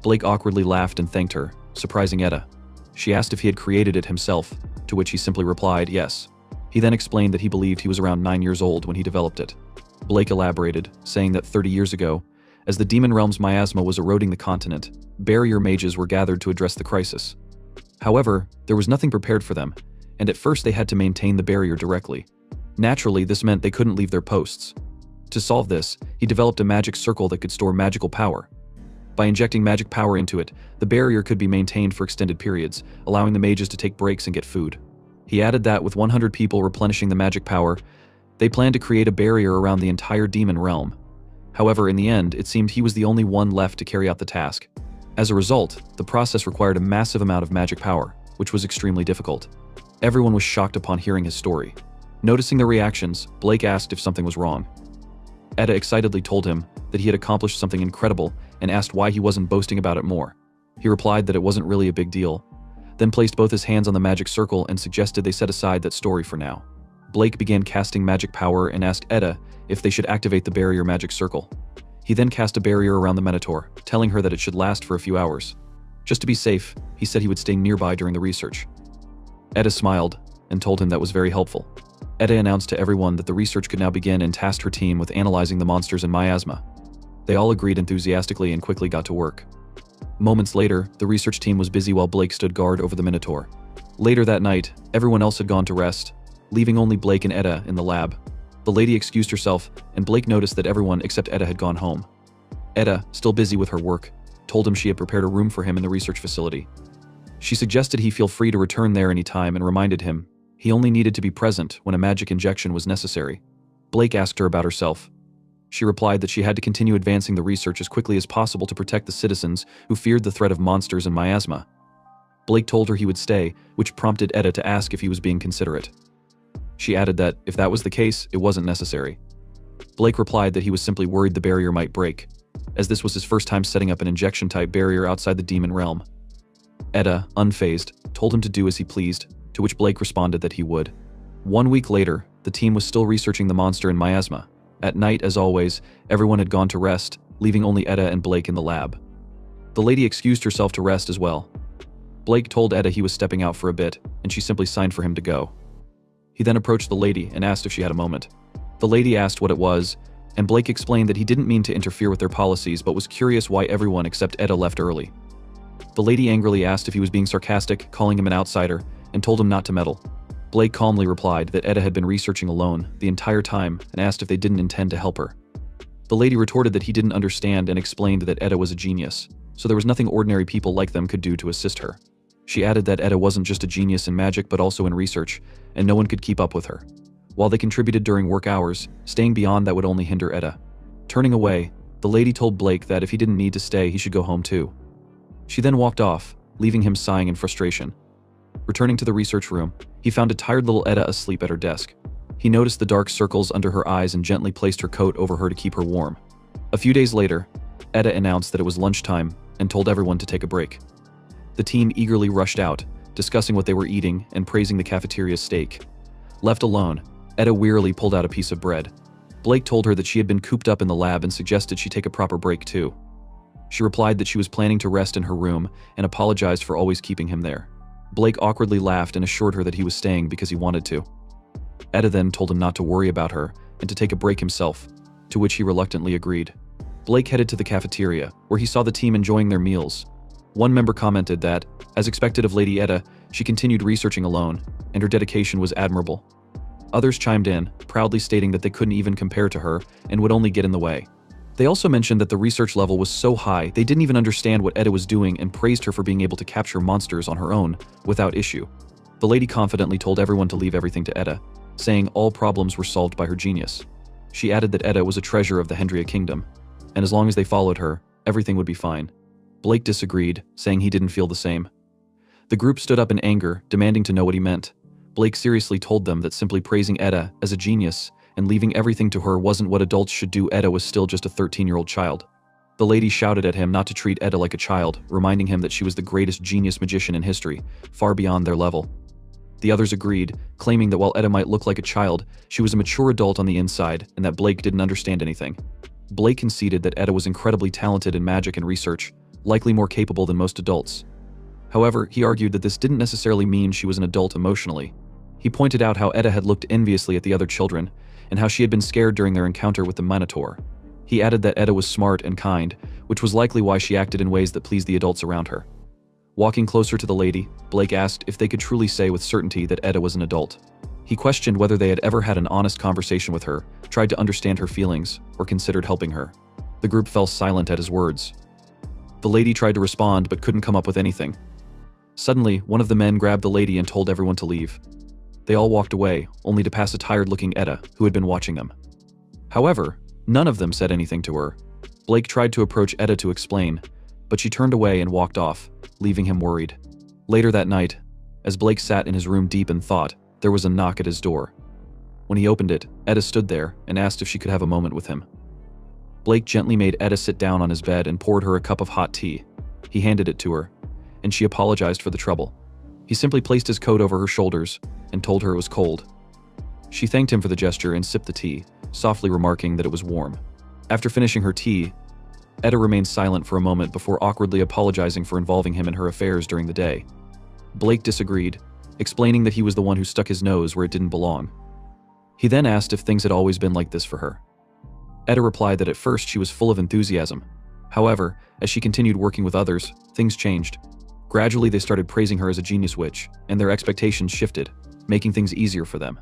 Blake awkwardly laughed and thanked her, surprising Eda. She asked if he had created it himself, to which he simply replied yes. He then explained that he believed he was around 9 years old when he developed it. Blake elaborated, saying that 30 years ago, as the demon realm's miasma was eroding the continent, barrier mages were gathered to address the crisis. However, there was nothing prepared for them, and at first they had to maintain the barrier directly. Naturally, this meant they couldn't leave their posts. To solve this, he developed a magic circle that could store magical power. By injecting magic power into it, the barrier could be maintained for extended periods, allowing the mages to take breaks and get food. He added that with 100 people replenishing the magic power, they planned to create a barrier around the entire demon realm. However, in the end, it seemed he was the only one left to carry out the task. As a result, the process required a massive amount of magic power, which was extremely difficult. Everyone was shocked upon hearing his story. Noticing their reactions, Blake asked if something was wrong. Eda excitedly told him that he had accomplished something incredible and asked why he wasn't boasting about it more. He replied that it wasn't really a big deal, then placed both his hands on the magic circle and suggested they set aside that story for now. Blake began casting magic power and asked Eda if they should activate the barrier magic circle. He then cast a barrier around the minotaur, telling her that it should last for a few hours. Just to be safe, he said he would stay nearby during the research. Eda smiled, and told him that was very helpful. Eda announced to everyone that the research could now begin and tasked her team with analyzing the monsters in miasma. They all agreed enthusiastically and quickly got to work. Moments later, the research team was busy while Blake stood guard over the Minotaur. Later that night, everyone else had gone to rest, leaving only Blake and Eda in the lab. The lady excused herself, and Blake noticed that everyone except Eda had gone home. Eda, still busy with her work, told him she had prepared a room for him in the research facility. She suggested he feel free to return there any time and reminded him he only needed to be present when a magic injection was necessary. Blake asked her about herself. She replied that she had to continue advancing the research as quickly as possible to protect the citizens who feared the threat of monsters in miasma. Blake told her he would stay, which prompted Eda to ask if he was being considerate. She added that, if that was the case, it wasn't necessary. Blake replied that he was simply worried the barrier might break, as this was his first time setting up an injection-type barrier outside the demon realm. Eda, unfazed, told him to do as he pleased, to which Blake responded that he would. 1 week later, the team was still researching the monster in miasma. At night, as always, everyone had gone to rest, leaving only Eda and Blake in the lab. The lady excused herself to rest as well. Blake told Eda he was stepping out for a bit, and she simply signed for him to go. He then approached the lady and asked if she had a moment. The lady asked what it was, and Blake explained that he didn't mean to interfere with their policies but was curious why everyone except Eda left early. The lady angrily asked if he was being sarcastic, calling him an outsider, and told him not to meddle. Blake calmly replied that Eda had been researching alone the entire time and asked if they didn't intend to help her. The lady retorted that he didn't understand and explained that Eda was a genius, so there was nothing ordinary people like them could do to assist her. She added that Eda wasn't just a genius in magic but also in research, and no one could keep up with her. While they contributed during work hours, staying beyond that would only hinder Eda. Turning away, the lady told Blake that if he didn't need to stay, he should go home too. She then walked off, leaving him sighing in frustration. Returning to the research room, he found a tired little Eda asleep at her desk. He noticed the dark circles under her eyes and gently placed her coat over her to keep her warm. A few days later, Eda announced that it was lunchtime and told everyone to take a break. The team eagerly rushed out, discussing what they were eating and praising the cafeteria's steak. Left alone, Eda wearily pulled out a piece of bread. Blake told her that she had been cooped up in the lab and suggested she take a proper break too. She replied that she was planning to rest in her room and apologized for always keeping him there. Blake awkwardly laughed and assured her that he was staying because he wanted to. Eda then told him not to worry about her and to take a break himself, to which he reluctantly agreed. Blake headed to the cafeteria, where he saw the team enjoying their meals. One member commented that, as expected of Lady Eda, she continued researching alone, and her dedication was admirable. Others chimed in, proudly stating that they couldn't even compare to her and would only get in the way. They also mentioned that the research level was so high they didn't even understand what Eda was doing and praised her for being able to capture monsters on her own, without issue. The lady confidently told everyone to leave everything to Eda, saying all problems were solved by her genius. She added that Eda was a treasure of the Hendria kingdom, and as long as they followed her, everything would be fine. Blake disagreed, saying he didn't feel the same. The group stood up in anger, demanding to know what he meant. Blake seriously told them that simply praising Eda as a genius and leaving everything to her wasn't what adults should do. Eda was still just a 13-year-old child. The lady shouted at him not to treat Eda like a child, reminding him that she was the greatest genius magician in history, far beyond their level. The others agreed, claiming that while Eda might look like a child, she was a mature adult on the inside and that Blake didn't understand anything. Blake conceded that Eda was incredibly talented in magic and research, likely more capable than most adults. However, he argued that this didn't necessarily mean she was an adult emotionally. He pointed out how Eda had looked enviously at the other children, and how she had been scared during their encounter with the Minotaur. He added that Eda was smart and kind, which was likely why she acted in ways that pleased the adults around her. Walking closer to the lady, Blake asked if they could truly say with certainty that Eda was an adult. He questioned whether they had ever had an honest conversation with her, tried to understand her feelings, or considered helping her. The group fell silent at his words. The lady tried to respond but couldn't come up with anything. Suddenly, one of the men grabbed the lady and told everyone to leave. They all walked away, only to pass a tired-looking Eda, who had been watching them. However, none of them said anything to her. Blake tried to approach Eda to explain, but she turned away and walked off, leaving him worried. Later that night, as Blake sat in his room deep in thought, there was a knock at his door. When he opened it, Eda stood there and asked if she could have a moment with him. Blake gently made Eda sit down on his bed and poured her a cup of hot tea. He handed it to her, and she apologized for the trouble. He simply placed his coat over her shoulders and told her it was cold. She thanked him for the gesture and sipped the tea, softly remarking that it was warm. After finishing her tea, Eda remained silent for a moment before awkwardly apologizing for involving him in her affairs during the day. Blake disagreed, explaining that he was the one who stuck his nose where it didn't belong. He then asked if things had always been like this for her. Eda replied that at first she was full of enthusiasm. However, as she continued working with others, things changed. Gradually they started praising her as a genius witch, and their expectations shifted, making things easier for them.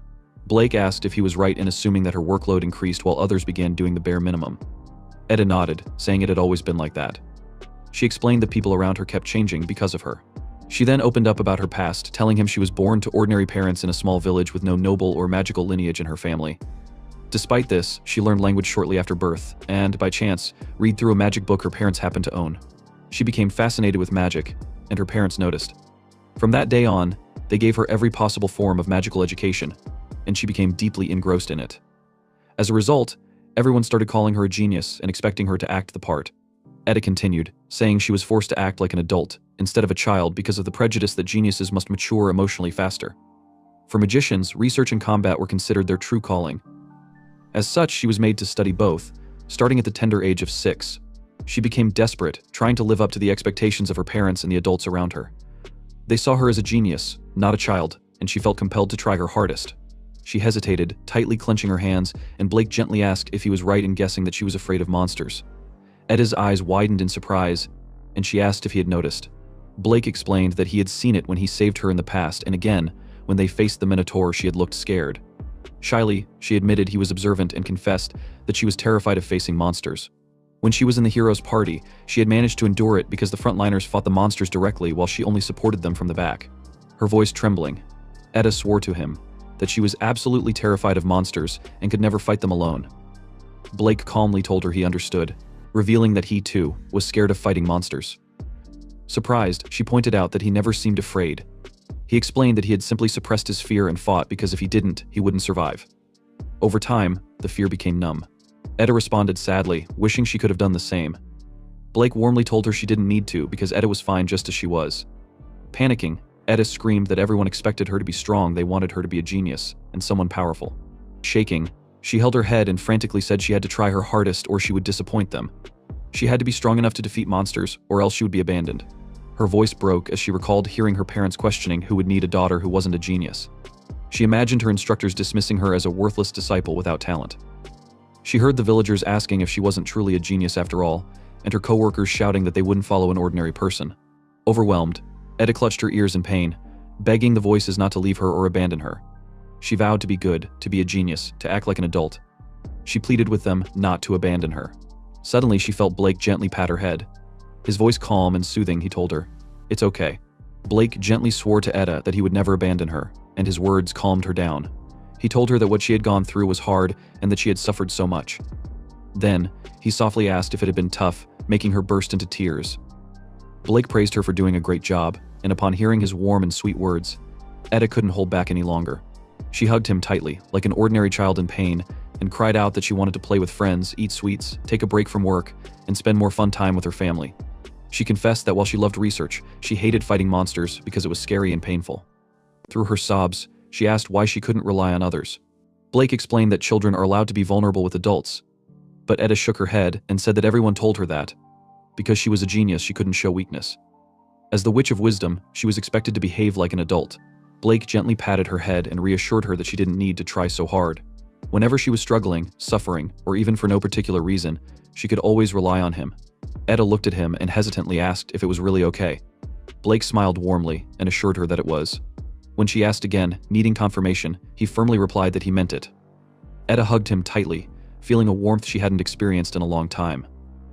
Blake asked if he was right in assuming that her workload increased while others began doing the bare minimum. Eda nodded, saying it had always been like that. She explained that people around her kept changing because of her. She then opened up about her past, telling him she was born to ordinary parents in a small village with no noble or magical lineage in her family. Despite this, she learned language shortly after birth, and, by chance, read through a magic book her parents happened to own. She became fascinated with magic, and her parents noticed. From that day on, they gave her every possible form of magical education, and she became deeply engrossed in it. As a result, everyone started calling her a genius and expecting her to act the part. Eda continued, saying she was forced to act like an adult instead of a child because of the prejudice that geniuses must mature emotionally faster. For magicians, research and combat were considered their true calling. As such, she was made to study both, starting at the tender age of 6. She became desperate, trying to live up to the expectations of her parents and the adults around her. They saw her as a genius, not a child, and she felt compelled to try her hardest. She hesitated, tightly clenching her hands, and Blake gently asked if he was right in guessing that she was afraid of monsters. Eda's eyes widened in surprise, and she asked if he had noticed. Blake explained that he had seen it when he saved her in the past, and again, when they faced the Minotaur, she had looked scared. Shyly, she admitted he was observant and confessed that she was terrified of facing monsters. When she was in the hero's party, she had managed to endure it because the frontliners fought the monsters directly while she only supported them from the back. Her voice trembling, Eda swore to him that she was absolutely terrified of monsters and could never fight them alone. Blake calmly told her he understood, revealing that he, too, was scared of fighting monsters. Surprised, she pointed out that he never seemed afraid. He explained that he had simply suppressed his fear and fought because if he didn't, he wouldn't survive. Over time, the fear became numb. Eda responded sadly, wishing she could have done the same. Blake warmly told her she didn't need to because Eda was fine just as she was. Panicking, Eda screamed that everyone expected her to be strong, they wanted her to be a genius, and someone powerful. Shaking, she held her head and frantically said she had to try her hardest or she would disappoint them. She had to be strong enough to defeat monsters, or else she would be abandoned. Her voice broke as she recalled hearing her parents questioning who would need a daughter who wasn't a genius. She imagined her instructors dismissing her as a worthless disciple without talent. She heard the villagers asking if she wasn't truly a genius after all, and her co-workers shouting that they wouldn't follow an ordinary person. Overwhelmed, Eda clutched her ears in pain, begging the voices not to leave her or abandon her. She vowed to be good, to be a genius, to act like an adult. She pleaded with them not to abandon her. Suddenly, she felt Blake gently pat her head. His voice calm and soothing, he told her, "It's okay." Blake gently swore to Eda that he would never abandon her, and his words calmed her down. He told her that what she had gone through was hard and that she had suffered so much. Then, he softly asked if it had been tough, making her burst into tears. Blake praised her for doing a great job, and upon hearing his warm and sweet words, Eda couldn't hold back any longer. She hugged him tightly, like an ordinary child in pain, and cried out that she wanted to play with friends, eat sweets, take a break from work, and spend more fun time with her family. She confessed that while she loved research, she hated fighting monsters because it was scary and painful. Through her sobs, she asked why she couldn't rely on others. Blake explained that children are allowed to be vulnerable with adults, but Eda shook her head and said that everyone told her that. Because she was a genius, she couldn't show weakness. As the Witch of Wisdom, she was expected to behave like an adult. Blake gently patted her head and reassured her that she didn't need to try so hard. Whenever she was struggling, suffering, or even for no particular reason, she could always rely on him. Eda looked at him and hesitantly asked if it was really okay. Blake smiled warmly and assured her that it was. When she asked again, needing confirmation, he firmly replied that he meant it. Eda hugged him tightly, feeling a warmth she hadn't experienced in a long time.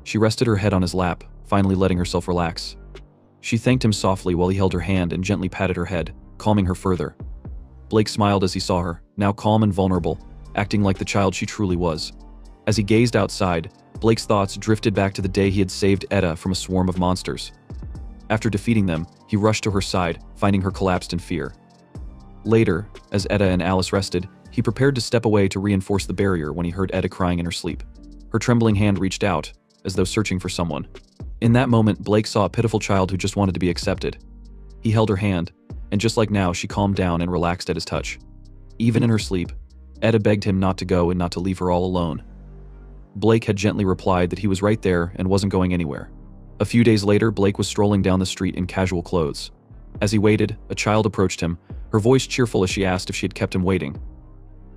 She rested her head on his lap, finally letting herself relax. She thanked him softly while he held her hand and gently patted her head, calming her further. Blake smiled as he saw her, now calm and vulnerable, acting like the child she truly was. As he gazed outside, Blake's thoughts drifted back to the day he had saved Eda from a swarm of monsters. After defeating them, he rushed to her side, finding her collapsed in fear. Later, as Eda and Alice rested, he prepared to step away to reinforce the barrier when he heard Eda crying in her sleep. Her trembling hand reached out, as though searching for someone. In that moment, Blake saw a pitiful child who just wanted to be accepted. He held her hand, and just like now, she calmed down and relaxed at his touch. Even in her sleep, Eda begged him not to go and not to leave her all alone. Blake had gently replied that he was right there and wasn't going anywhere. A few days later, Blake was strolling down the street in casual clothes. As he waited, a child approached him, her voice cheerful as she asked if she had kept him waiting.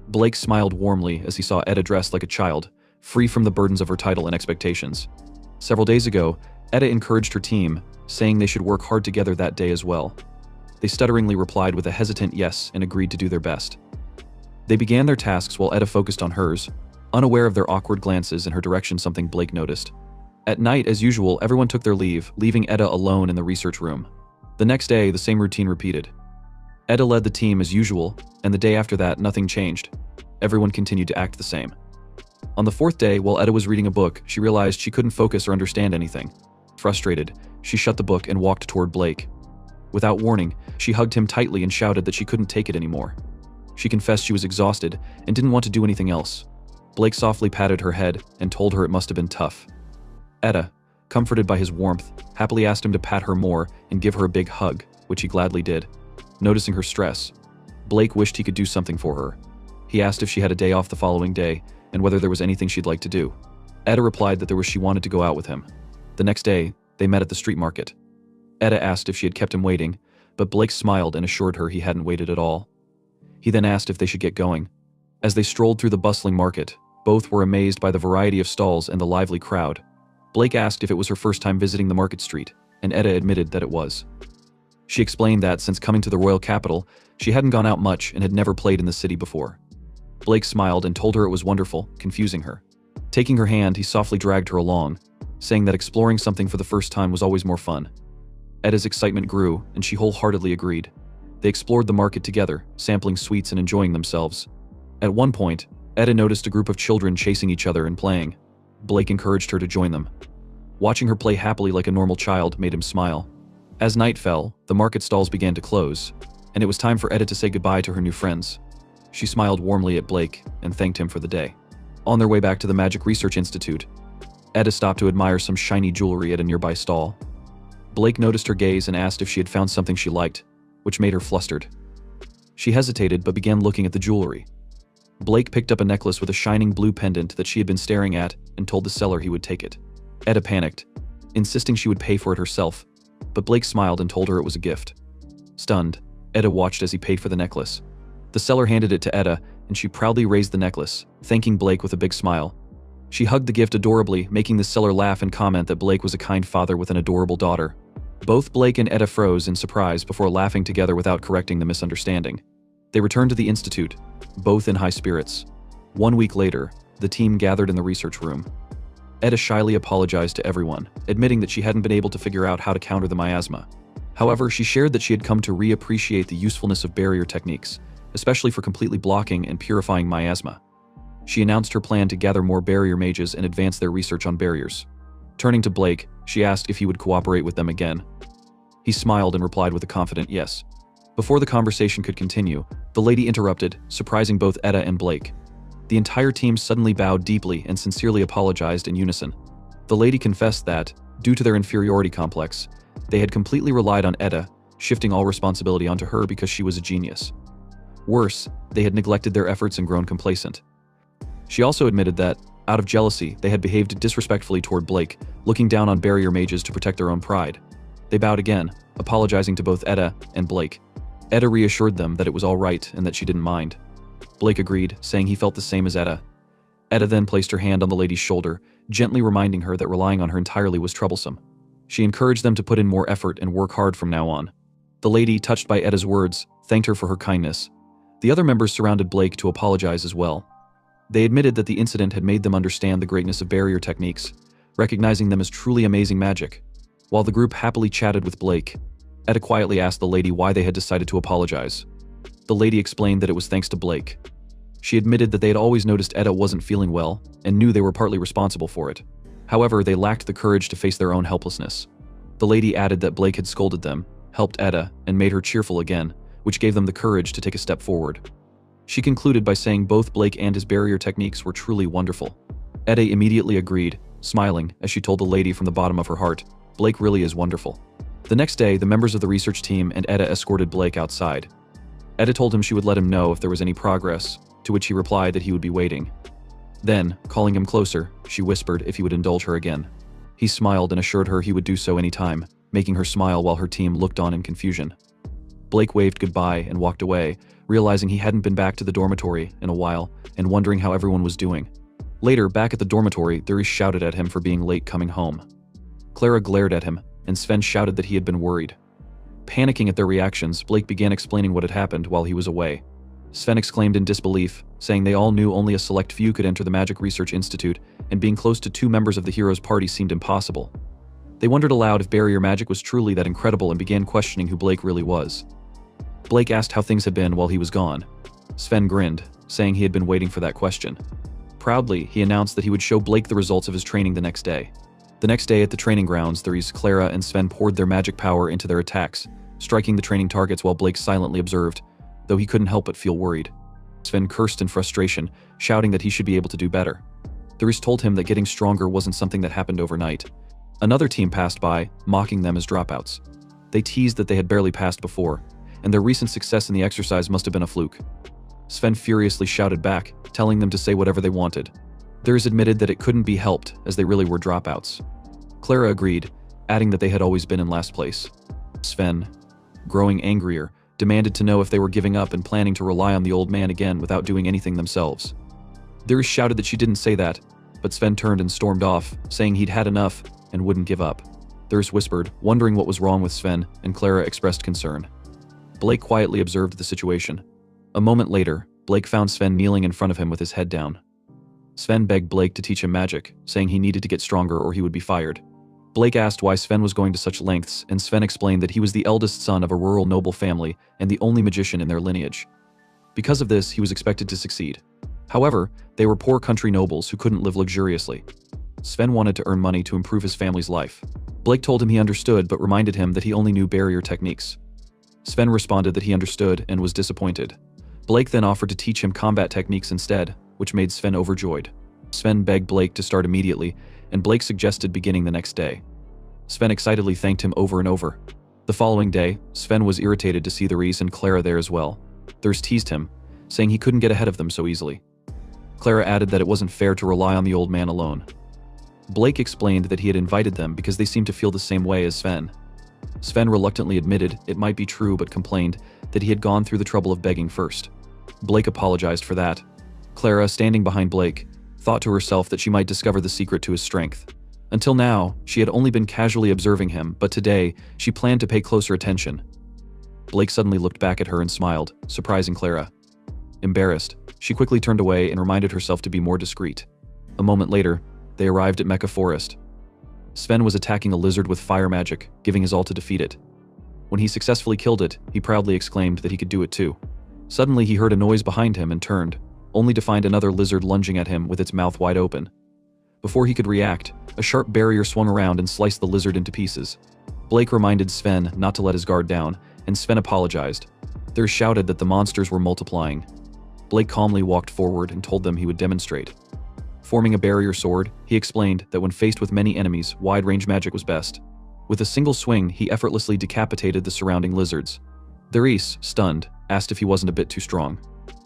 Blake smiled warmly as he saw Eda dressed like a child, free from the burdens of her title and expectations. Several days ago, Eda encouraged her team, saying they should work hard together that day as well. They stutteringly replied with a hesitant yes and agreed to do their best. They began their tasks while Eda focused on hers, unaware of their awkward glances in her direction, something Blake noticed. At night, as usual, everyone took their leave, leaving Eda alone in the research room. The next day, the same routine repeated. Eda led the team as usual, and the day after that, nothing changed. Everyone continued to act the same. On the fourth day, while Eda was reading a book, she realized she couldn't focus or understand anything. Frustrated, she shut the book and walked toward Blake. Without warning, she hugged him tightly and shouted that she couldn't take it anymore. She confessed she was exhausted and didn't want to do anything else. Blake softly patted her head and told her it must have been tough. Eda, comforted by his warmth, happily asked him to pat her more and give her a big hug, which he gladly did. Noticing her stress, Blake wished he could do something for her. He asked if she had a day off the following day and whether there was anything she'd like to do. Eda replied that she wanted to go out with him. The next day, they met at the street market. Eda asked if she had kept him waiting, but Blake smiled and assured her he hadn't waited at all. He then asked if they should get going. As they strolled through the bustling market, both were amazed by the variety of stalls and the lively crowd. Blake asked if it was her first time visiting the market street, and Eda admitted that it was. She explained that since coming to the royal capital, she hadn't gone out much and had never played in the city before. Blake smiled and told her it was wonderful, confusing her. Taking her hand, he softly dragged her along, saying that exploring something for the first time was always more fun. Eda's excitement grew, and she wholeheartedly agreed. They explored the market together, sampling sweets and enjoying themselves. At one point, Eda noticed a group of children chasing each other and playing. Blake encouraged her to join them. Watching her play happily like a normal child made him smile. As night fell, the market stalls began to close, and it was time for Eda to say goodbye to her new friends. She smiled warmly at Blake and thanked him for the day. On their way back to the Magic Research Institute, Eda stopped to admire some shiny jewelry at a nearby stall. Blake noticed her gaze and asked if she had found something she liked, which made her flustered. She hesitated but began looking at the jewelry. Blake picked up a necklace with a shining blue pendant that she had been staring at and told the seller he would take it. Eda panicked, insisting she would pay for it herself, but Blake smiled and told her it was a gift. Stunned, Eda watched as he paid for the necklace. The seller handed it to Eda, and she proudly raised the necklace, thanking Blake with a big smile. She hugged the gift adorably, making the seller laugh and comment that Blake was a kind father with an adorable daughter. Both Blake and Eda froze in surprise before laughing together without correcting the misunderstanding. They returned to the institute, both in high spirits. 1 week later, the team gathered in the research room. Eda shyly apologized to everyone, admitting that she hadn't been able to figure out how to counter the miasma. However, she shared that she had come to reappreciate the usefulness of barrier techniques, especially for completely blocking and purifying miasma. She announced her plan to gather more barrier mages and advance their research on barriers. Turning to Blake, she asked if he would cooperate with them again. He smiled and replied with a confident yes. Before the conversation could continue, the lady interrupted, surprising both Eda and Blake. The entire team suddenly bowed deeply and sincerely apologized in unison. The lady confessed that, due to their inferiority complex, they had completely relied on Eda, shifting all responsibility onto her because she was a genius. Worse, they had neglected their efforts and grown complacent. She also admitted that, out of jealousy, they had behaved disrespectfully toward Blake, looking down on barrier mages to protect their own pride. They bowed again, apologizing to both Eda and Blake. Eda reassured them that it was all right and that she didn't mind. Blake agreed, saying he felt the same as Eda. Eda then placed her hand on the lady's shoulder, gently reminding her that relying on her entirely was troublesome. She encouraged them to put in more effort and work hard from now on. The lady, touched by Eda's words, thanked her for her kindness. The other members surrounded Blake to apologize as well. They admitted that the incident had made them understand the greatness of barrier techniques, recognizing them as truly amazing magic. While the group happily chatted with Blake, Eda quietly asked the lady why they had decided to apologize. The lady explained that it was thanks to Blake. She admitted that they had always noticed Eda wasn't feeling well and knew they were partly responsible for it. However, they lacked the courage to face their own helplessness. The lady added that Blake had scolded them, helped Eda, and made her cheerful again, which gave them the courage to take a step forward. She concluded by saying both Blake and his barrier techniques were truly wonderful. Eda immediately agreed, smiling as she told the lady from the bottom of her heart, Blake really is wonderful. The next day, the members of the research team and Eda escorted Blake outside. Eda told him she would let him know if there was any progress, to which he replied that he would be waiting. Then, calling him closer, she whispered if he would indulge her again. He smiled and assured her he would do so any time, making her smile while her team looked on in confusion. Blake waved goodbye and walked away, realizing he hadn't been back to the dormitory in a while and wondering how everyone was doing. Later, back at the dormitory, Therese shouted at him for being late coming home. Clara glared at him, and Sven shouted that he had been worried. Panicking at their reactions, Blake began explaining what had happened while he was away. Sven exclaimed in disbelief, saying they all knew only a select few could enter the Magic Research Institute, and being close to 2 members of the heroes' party seemed impossible. They wondered aloud if barrier magic was truly that incredible and began questioning who Blake really was. Blake asked how things had been while he was gone. Sven grinned, saying he had been waiting for that question. Proudly, he announced that he would show Blake the results of his training the next day. The next day at the training grounds, Therese, Clara, and Sven poured their magic power into their attacks, striking the training targets while Blake silently observed, though he couldn't help but feel worried. Sven cursed in frustration, shouting that he should be able to do better. Therese told him that getting stronger wasn't something that happened overnight. Another team passed by, mocking them as dropouts. They teased that they had barely passed before, and their recent success in the exercise must have been a fluke. Sven furiously shouted back, telling them to say whatever they wanted. Therese admitted that it couldn't be helped, as they really were dropouts. Clara agreed, adding that they had always been in last place. Sven, growing angrier, demanded to know if they were giving up and planning to rely on the old man again without doing anything themselves. Therese shouted that she didn't say that, but Sven turned and stormed off, saying he'd had enough and wouldn't give up. Therese whispered, wondering what was wrong with Sven, and Clara expressed concern. Blake quietly observed the situation. A moment later, Blake found Sven kneeling in front of him with his head down. Sven begged Blake to teach him magic, saying he needed to get stronger or he would be fired. Blake asked why Sven was going to such lengths, and Sven explained that he was the eldest son of a rural noble family and the only magician in their lineage. Because of this, he was expected to succeed. However, they were poor country nobles who couldn't live luxuriously. Sven wanted to earn money to improve his family's life. Blake told him he understood but reminded him that he only knew barrier techniques. Sven responded that he understood and was disappointed. Blake then offered to teach him combat techniques instead, which made Sven overjoyed. Sven begged Blake to start immediately, and Blake suggested beginning the next day. Sven excitedly thanked him over and over. The following day, Sven was irritated to see Therese and Clara there as well. Therese teased him, saying he couldn't get ahead of them so easily. Clara added that it wasn't fair to rely on the old man alone. Blake explained that he had invited them because they seemed to feel the same way as Sven. Sven reluctantly admitted it might be true but complained that he had gone through the trouble of begging first. Blake apologized for that. Clara, standing behind Blake, thought to herself that she might discover the secret to his strength. Until now, she had only been casually observing him, but today, she planned to pay closer attention. Blake suddenly looked back at her and smiled, surprising Clara. Embarrassed, she quickly turned away and reminded herself to be more discreet. A moment later, they arrived at Mecha Forest. Sven was attacking a lizard with fire magic, giving his all to defeat it. When he successfully killed it, he proudly exclaimed that he could do it too. Suddenly he heard a noise behind him and turned, only to find another lizard lunging at him with its mouth wide open. Before he could react, a sharp barrier swung around and sliced the lizard into pieces. Blake reminded Sven not to let his guard down, and Sven apologized. They shouted that the monsters were multiplying. Blake calmly walked forward and told them he would demonstrate. Forming a barrier sword, he explained that when faced with many enemies, wide-range magic was best. With a single swing, he effortlessly decapitated the surrounding lizards. Therese, stunned, asked if he wasn't a bit too strong.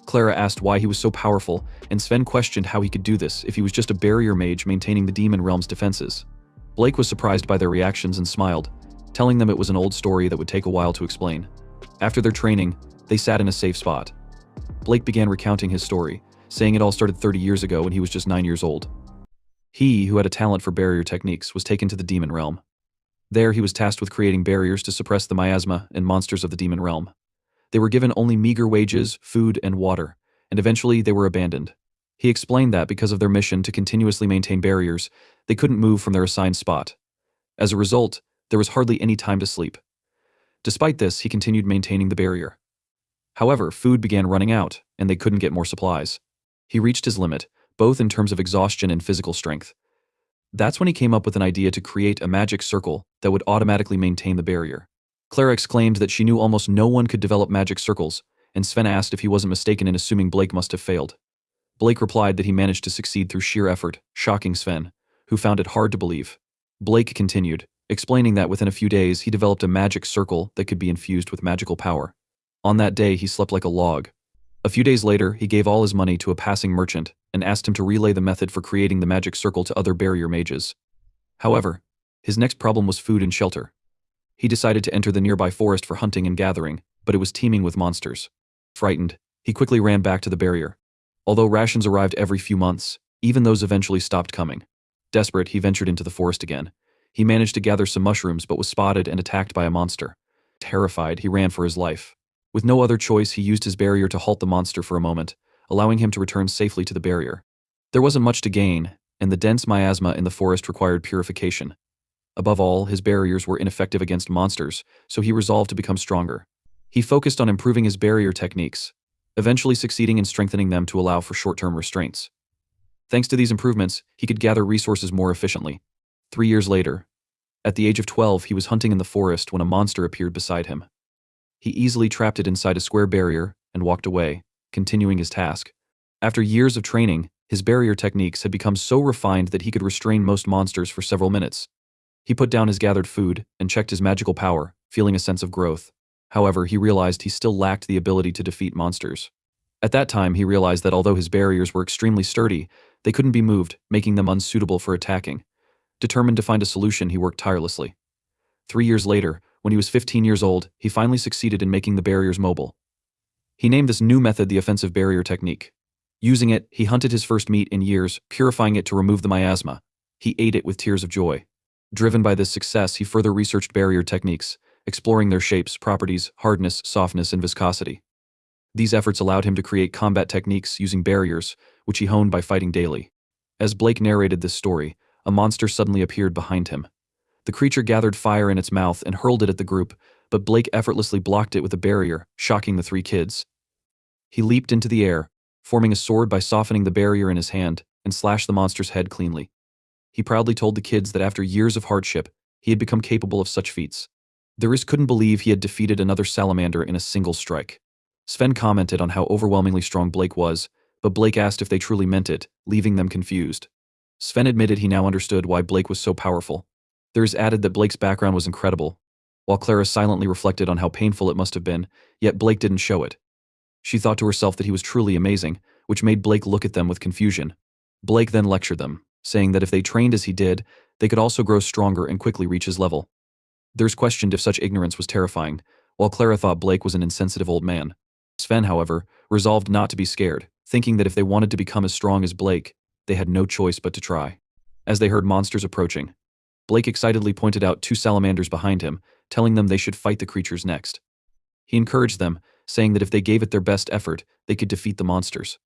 Clara asked why he was so powerful, and Sven questioned how he could do this if he was just a barrier mage maintaining the demon realm's defenses. Blake was surprised by their reactions and smiled, telling them it was an old story that would take a while to explain. After their training, they sat in a safe spot. Blake began recounting his story, saying it all started 30 years ago when he was just 9 years old. He, who had a talent for barrier techniques, was taken to the demon realm. There he was tasked with creating barriers to suppress the miasma and monsters of the demon realm. They were given only meager wages, food, and water, and eventually they were abandoned. He explained that because of their mission to continuously maintain barriers, they couldn't move from their assigned spot. As a result, there was hardly any time to sleep. Despite this, he continued maintaining the barrier. However, food began running out, and they couldn't get more supplies. He reached his limit, both in terms of exhaustion and physical strength. That's when he came up with an idea to create a magic circle that would automatically maintain the barrier. Clara exclaimed that she knew almost no one could develop magic circles, and Sven asked if he wasn't mistaken in assuming Blake must have failed. Blake replied that he managed to succeed through sheer effort, shocking Sven, who found it hard to believe. Blake continued, explaining that within a few days he developed a magic circle that could be infused with magical power. On that day, he slept like a log. A few days later, he gave all his money to a passing merchant and asked him to relay the method for creating the magic circle to other barrier mages. However, his next problem was food and shelter. He decided to enter the nearby forest for hunting and gathering, but it was teeming with monsters. Frightened, he quickly ran back to the barrier. Although rations arrived every few months, even those eventually stopped coming. Desperate, he ventured into the forest again. He managed to gather some mushrooms but was spotted and attacked by a monster. Terrified, he ran for his life. With no other choice, he used his barrier to halt the monster for a moment, allowing him to return safely to the barrier. There wasn't much to gain, and the dense miasma in the forest required purification. Above all, his barriers were ineffective against monsters, so he resolved to become stronger. He focused on improving his barrier techniques, eventually succeeding in strengthening them to allow for short-term restraints. Thanks to these improvements, he could gather resources more efficiently. 3 years later, at the age of 12, he was hunting in the forest when a monster appeared beside him. He easily trapped it inside a square barrier and walked away, continuing his task. After years of training, his barrier techniques had become so refined that he could restrain most monsters for several minutes. He put down his gathered food and checked his magical power, feeling a sense of growth. However, he realized he still lacked the ability to defeat monsters. At that time, he realized that although his barriers were extremely sturdy, they couldn't be moved, making them unsuitable for attacking. Determined to find a solution, he worked tirelessly. 3 years later, when he was 15 years old, he finally succeeded in making the barriers mobile. He named this new method the offensive barrier technique. Using it, he hunted his first meat in years, purifying it to remove the miasma. He ate it with tears of joy. Driven by this success, he further researched barrier techniques, exploring their shapes, properties, hardness, softness, and viscosity. These efforts allowed him to create combat techniques using barriers, which he honed by fighting daily. As Blake narrated this story, a monster suddenly appeared behind him. The creature gathered fire in its mouth and hurled it at the group, but Blake effortlessly blocked it with a barrier, shocking the 3 kids. He leaped into the air, forming a sword by softening the barrier in his hand, and slashed the monster's head cleanly. He proudly told the kids that after years of hardship, he had become capable of such feats. The rest couldn't believe he had defeated another salamander in a single strike. Sven commented on how overwhelmingly strong Blake was, but Blake asked if they truly meant it, leaving them confused. Sven admitted he now understood why Blake was so powerful. Theirs added that Blake's background was incredible, while Clara silently reflected on how painful it must have been, yet Blake didn't show it. She thought to herself that he was truly amazing, which made Blake look at them with confusion. Blake then lectured them, saying that if they trained as he did, they could also grow stronger and quickly reach his level. Theirs questioned if such ignorance was terrifying, while Clara thought Blake was an insensitive old man. Sven, however, resolved not to be scared, thinking that if they wanted to become as strong as Blake, they had no choice but to try. As they heard monsters approaching, Blake excitedly pointed out 2 salamanders behind him, telling them they should fight the creatures next. He encouraged them, saying that if they gave it their best effort, they could defeat the monsters.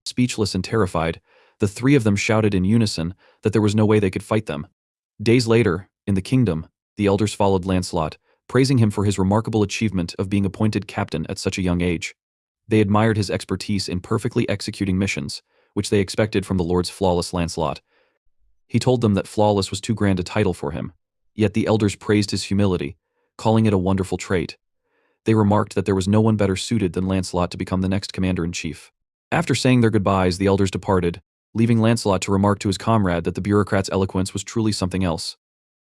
Speechless and terrified, the 3 of them shouted in unison that there was no way they could fight them. Days later, in the kingdom, the elders followed Lancelot, praising him for his remarkable achievement of being appointed captain at such a young age. They admired his expertise in perfectly executing missions, which they expected from the Lord's flawless Lancelot. He told them that flawless was too grand a title for him, yet the elders praised his humility, calling it a wonderful trait. They remarked that there was no one better suited than Lancelot to become the next commander-in-chief. After saying their goodbyes, the elders departed, leaving Lancelot to remark to his comrade that the bureaucrat's eloquence was truly something else.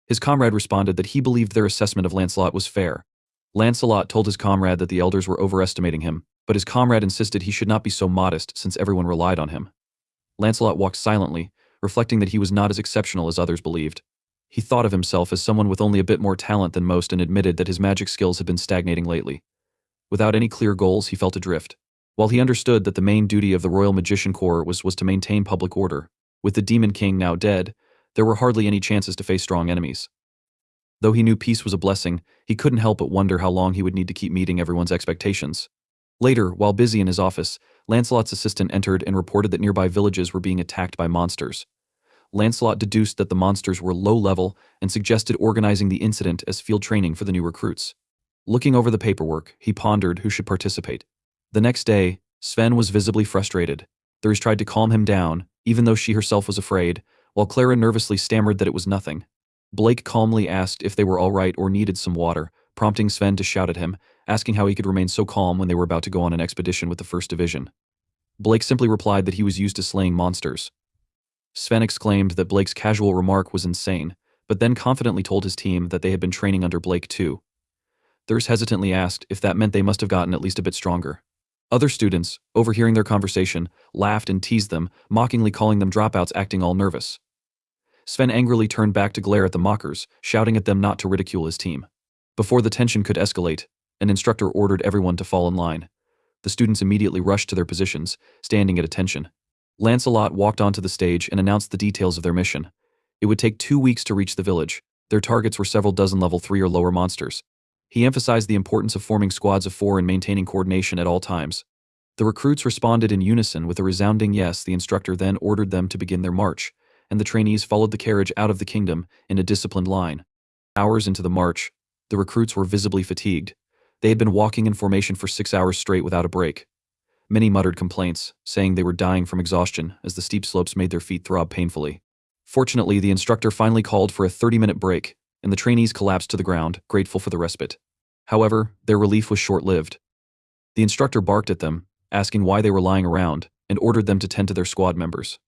His comrade responded that he believed their assessment of Lancelot was fair. Lancelot told his comrade that the elders were overestimating him, but his comrade insisted he should not be so modest since everyone relied on him. Lancelot walked silently, reflecting that he was not as exceptional as others believed. He thought of himself as someone with only a bit more talent than most and admitted that his magic skills had been stagnating lately. Without any clear goals, he felt adrift. While he understood that the main duty of the Royal Magician Corps was to maintain public order, with the Demon King now dead, there were hardly any chances to face strong enemies. Though he knew peace was a blessing, he couldn't help but wonder how long he would need to keep meeting everyone's expectations. Later, while busy in his office, Lancelot's assistant entered and reported that nearby villages were being attacked by monsters. Lancelot deduced that the monsters were low-level and suggested organizing the incident as field training for the new recruits. Looking over the paperwork, he pondered who should participate. The next day, Sven was visibly frustrated. Thurs tried to calm him down, even though she herself was afraid, while Clara nervously stammered that it was nothing. Blake calmly asked if they were all right or needed some water, prompting Sven to shout at him, asking how he could remain so calm when they were about to go on an expedition with the 1st Division. Blake simply replied that he was used to slaying monsters. Sven exclaimed that Blake's casual remark was insane, but then confidently told his team that they had been training under Blake too. Thurs hesitantly asked if that meant they must have gotten at least a bit stronger. Other students, overhearing their conversation, laughed and teased them, mockingly calling them dropouts acting all nervous. Sven angrily turned back to glare at the mockers, shouting at them not to ridicule his team. Before the tension could escalate, An instructor ordered everyone to fall in line. The students immediately rushed to their positions, standing at attention. Lancelot walked onto the stage and announced the details of their mission. It would take 2 weeks to reach the village. Their targets were several dozen level 3 or lower monsters. He emphasized the importance of forming squads of 4 and maintaining coordination at all times. The recruits responded in unison with a resounding yes. The instructor then ordered them to begin their march, and the trainees followed the carriage out of the kingdom in a disciplined line. Hours into the march, the recruits were visibly fatigued. They had been walking in formation for 6 hours straight without a break. Many muttered complaints, saying they were dying from exhaustion as the steep slopes made their feet throb painfully. Fortunately, the instructor finally called for a 30-minute break, and the trainees collapsed to the ground, grateful for the respite. However, their relief was short-lived. The instructor barked at them, asking why they were lying around, and ordered them to tend to their squad members.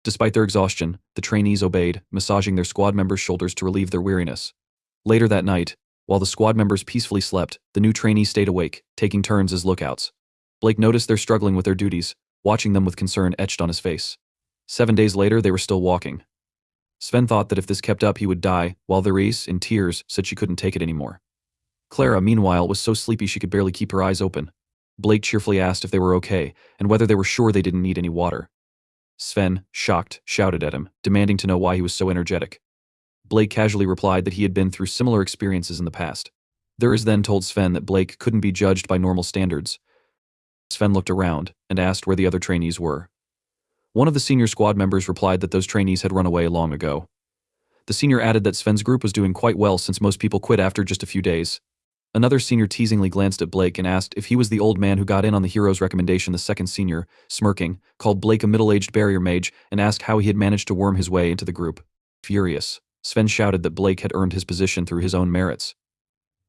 Despite their exhaustion, the trainees obeyed, massaging their squad members' shoulders to relieve their weariness. Later that night, while the squad members peacefully slept, the new trainees stayed awake, taking turns as lookouts. Blake noticed they're struggling with their duties, watching them with concern etched on his face. 7 days later, they were still walking. Sven thought that if this kept up, he would die, while Therese, in tears, said she couldn't take it anymore. Clara, meanwhile, was so sleepy she could barely keep her eyes open. Blake cheerfully asked if they were okay, and whether they were sure they didn't need any water. Sven, shocked, shouted at him, demanding to know why he was so energetic. Blake casually replied that he had been through similar experiences in the past. Therese then told Sven that Blake couldn't be judged by normal standards. Sven looked around and asked where the other trainees were. One of the senior squad members replied that those trainees had run away long ago. The senior added that Sven's group was doing quite well since most people quit after just a few days. Another senior teasingly glanced at Blake and asked if he was the old man who got in on the hero's recommendation. The second senior, smirking, called Blake a middle-aged barrier mage and asked how he had managed to worm his way into the group. Furious, Sven shouted that Blake had earned his position through his own merits.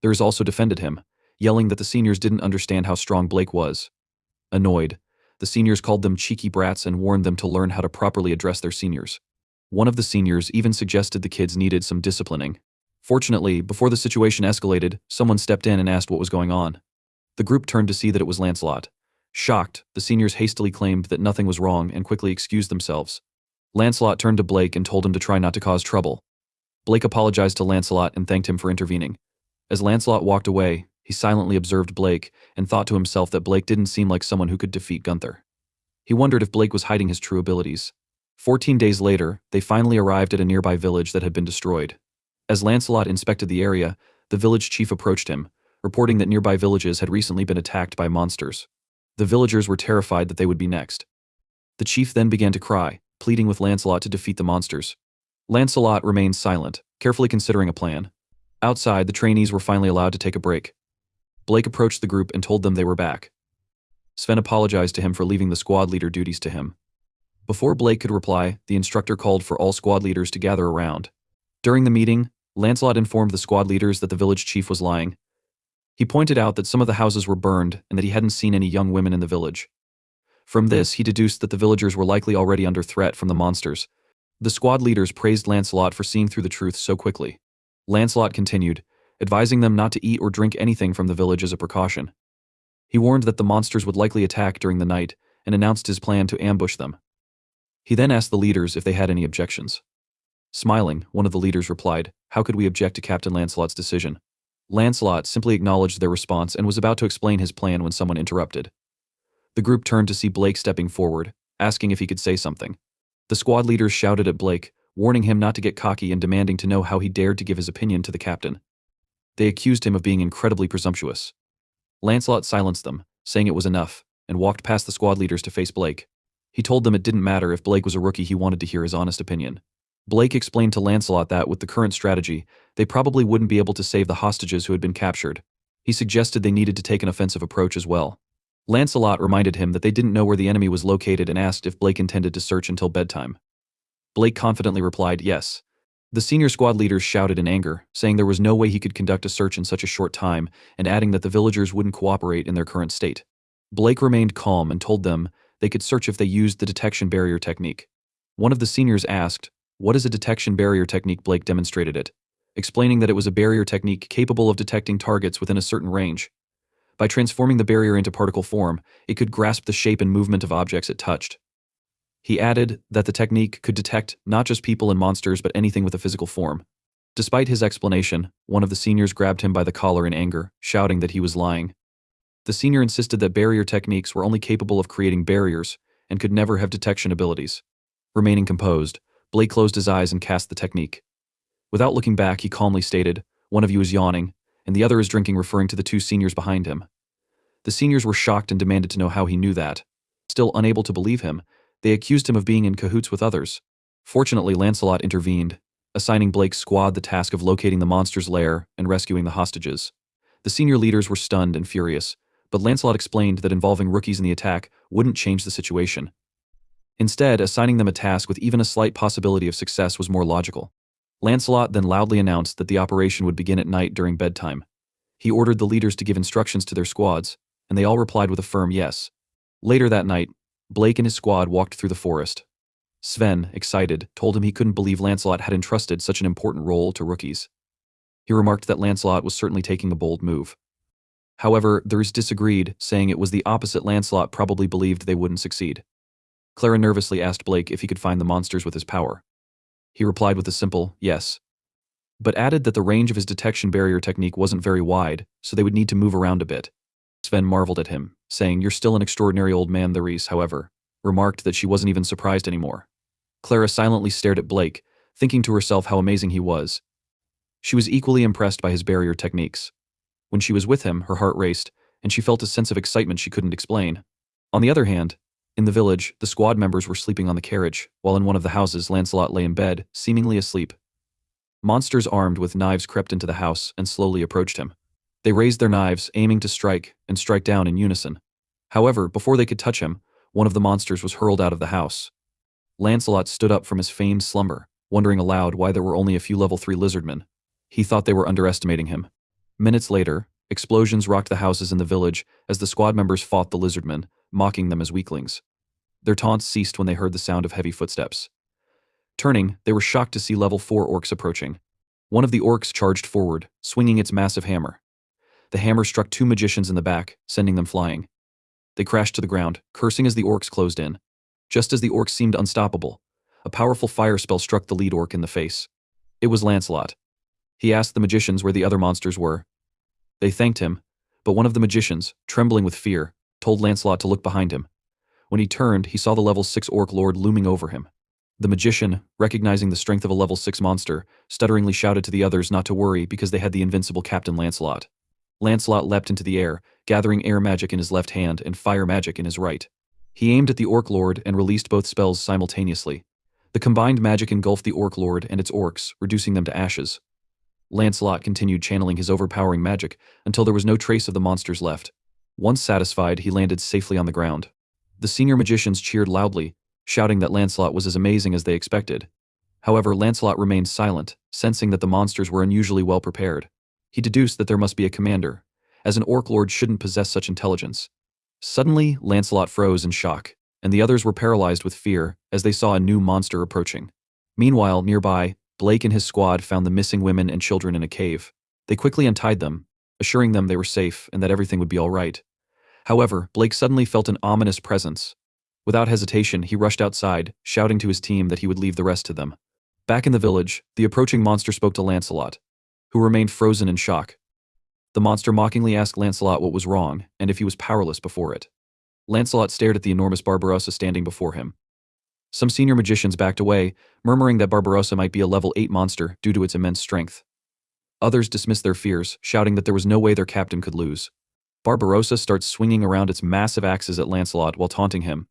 Therese also defended him, yelling that the seniors didn't understand how strong Blake was. Annoyed, the seniors called them cheeky brats and warned them to learn how to properly address their seniors. One of the seniors even suggested the kids needed some disciplining. Fortunately, before the situation escalated, someone stepped in and asked what was going on. The group turned to see that it was Lancelot. Shocked, the seniors hastily claimed that nothing was wrong and quickly excused themselves. Lancelot turned to Blake and told him to try not to cause trouble. Blake apologized to Lancelot and thanked him for intervening. As Lancelot walked away, he silently observed Blake and thought to himself that Blake didn't seem like someone who could defeat Gunther. He wondered if Blake was hiding his true abilities. 14 days later, they finally arrived at a nearby village that had been destroyed. As Lancelot inspected the area, the village chief approached him, reporting that nearby villages had recently been attacked by monsters. The villagers were terrified that they would be next. The chief then began to cry, pleading with Lancelot to defeat the monsters. Lancelot remained silent, carefully considering a plan. Outside, the trainees were finally allowed to take a break. Blake approached the group and told them they were back. Sven apologized to him for leaving the squad leader duties to him. Before Blake could reply, the instructor called for all squad leaders to gather around. During the meeting, Lancelot informed the squad leaders that the village chief was lying. He pointed out that some of the houses were burned and that he hadn't seen any young women in the village. From this, he deduced that the villagers were likely already under threat from the monsters. The squad leaders praised Lancelot for seeing through the truth so quickly. Lancelot continued, advising them not to eat or drink anything from the village as a precaution. He warned that the monsters would likely attack during the night and announced his plan to ambush them. He then asked the leaders if they had any objections. Smiling, one of the leaders replied, "How could we object to Captain Lancelot's decision?" Lancelot simply acknowledged their response and was about to explain his plan when someone interrupted. The group turned to see Blake stepping forward, asking if he could say something. The squad leaders shouted at Blake, warning him not to get cocky and demanding to know how he dared to give his opinion to the captain. They accused him of being incredibly presumptuous. Lancelot silenced them, saying it was enough, and walked past the squad leaders to face Blake. He told them it didn't matter if Blake was a rookie, he wanted to hear his honest opinion. Blake explained to Lancelot that, with the current strategy, they probably wouldn't be able to save the hostages who had been captured. He suggested they needed to take an offensive approach as well. Lancelot reminded him that they didn't know where the enemy was located and asked if Blake intended to search until bedtime. Blake confidently replied yes. The senior squad leaders shouted in anger, saying there was no way he could conduct a search in such a short time, and adding that the villagers wouldn't cooperate in their current state. Blake remained calm and told them they could search if they used the detection barrier technique. One of the seniors asked, "What is a detection barrier technique?" Blake demonstrated it, explaining that it was a barrier technique capable of detecting targets within a certain range. By transforming the barrier into particle form, it could grasp the shape and movement of objects it touched. He added that the technique could detect not just people and monsters but anything with a physical form. Despite his explanation, one of the seniors grabbed him by the collar in anger, shouting that he was lying. The senior insisted that barrier techniques were only capable of creating barriers and could never have detection abilities. Remaining composed, Blake closed his eyes and cast the technique. Without looking back, he calmly stated, "One of you is yawning, and the other is drinking," referring to the two seniors behind him. The seniors were shocked and demanded to know how he knew that. Still unable to believe him, they accused him of being in cahoots with others. Fortunately, Lancelot intervened, assigning Blake's squad the task of locating the monster's lair and rescuing the hostages. The senior leaders were stunned and furious, but Lancelot explained that involving rookies in the attack wouldn't change the situation. Instead, assigning them a task with even a slight possibility of success was more logical. Lancelot then loudly announced that the operation would begin at night during bedtime. He ordered the leaders to give instructions to their squads, and they all replied with a firm yes. Later that night, Blake and his squad walked through the forest. Sven, excited, told him he couldn't believe Lancelot had entrusted such an important role to rookies. He remarked that Lancelot was certainly taking a bold move. However, others disagreed, saying it was the opposite. Lancelot probably believed they wouldn't succeed. Clara nervously asked Blake if he could find the monsters with his power. He replied with a simple yes, but added that the range of his detection barrier technique wasn't very wide, so they would need to move around a bit. Sven marveled at him, saying, "You're still an extraordinary old man." Therese, however, remarked that she wasn't even surprised anymore. Clara silently stared at Blake, thinking to herself how amazing he was. She was equally impressed by his barrier techniques. When she was with him, her heart raced, and she felt a sense of excitement she couldn't explain. On the other hand, in the village, the squad members were sleeping on the carriage, while in one of the houses Lancelot lay in bed, seemingly asleep. Monsters armed with knives crept into the house and slowly approached him. They raised their knives, aiming to strike down in unison. However, before they could touch him, one of the monsters was hurled out of the house. Lancelot stood up from his feigned slumber, wondering aloud why there were only a few level 3 lizardmen. He thought they were underestimating him. Minutes later, explosions rocked the houses in the village as the squad members fought the lizardmen, mocking them as weaklings. Their taunts ceased when they heard the sound of heavy footsteps. Turning, they were shocked to see level 4 orcs approaching. One of the orcs charged forward, swinging its massive hammer. The hammer struck 2 magicians in the back, sending them flying. They crashed to the ground, cursing as the orcs closed in. Just as the orcs seemed unstoppable, a powerful fire spell struck the lead orc in the face. It was Lancelot. He asked the magicians where the other monsters were. They thanked him, but one of the magicians, trembling with fear, told Lancelot to look behind him. When he turned, he saw the level 6 orc lord looming over him. The magician, recognizing the strength of a level 6 monster, stutteringly shouted to the others not to worry because they had the invincible Captain Lancelot. Lancelot leapt into the air, gathering air magic in his left hand and fire magic in his right. He aimed at the orc lord and released both spells simultaneously. The combined magic engulfed the orc lord and its orcs, reducing them to ashes. Lancelot continued channeling his overpowering magic until there was no trace of the monsters left. Once satisfied, he landed safely on the ground. The senior magicians cheered loudly, shouting that Lancelot was as amazing as they expected. However, Lancelot remained silent, sensing that the monsters were unusually well prepared. He deduced that there must be a commander, as an orc lord shouldn't possess such intelligence. Suddenly, Lancelot froze in shock, and the others were paralyzed with fear as they saw a new monster approaching. Meanwhile, nearby, Blake and his squad found the missing women and children in a cave. They quickly untied them, assuring them they were safe and that everything would be all right. However, Blake suddenly felt an ominous presence. Without hesitation, he rushed outside, shouting to his team that he would leave the rest to them. Back in the village, the approaching monster spoke to Lancelot, who remained frozen in shock. The monster mockingly asked Lancelot what was wrong and if he was powerless before it. Lancelot stared at the enormous Barbarossa standing before him. Some senior magicians backed away, murmuring that Barbarossa might be a level 8 monster due to its immense strength. Others dismissed their fears, shouting that there was no way their captain could lose. Barbarossa starts swinging around its massive axes at Lancelot while taunting him,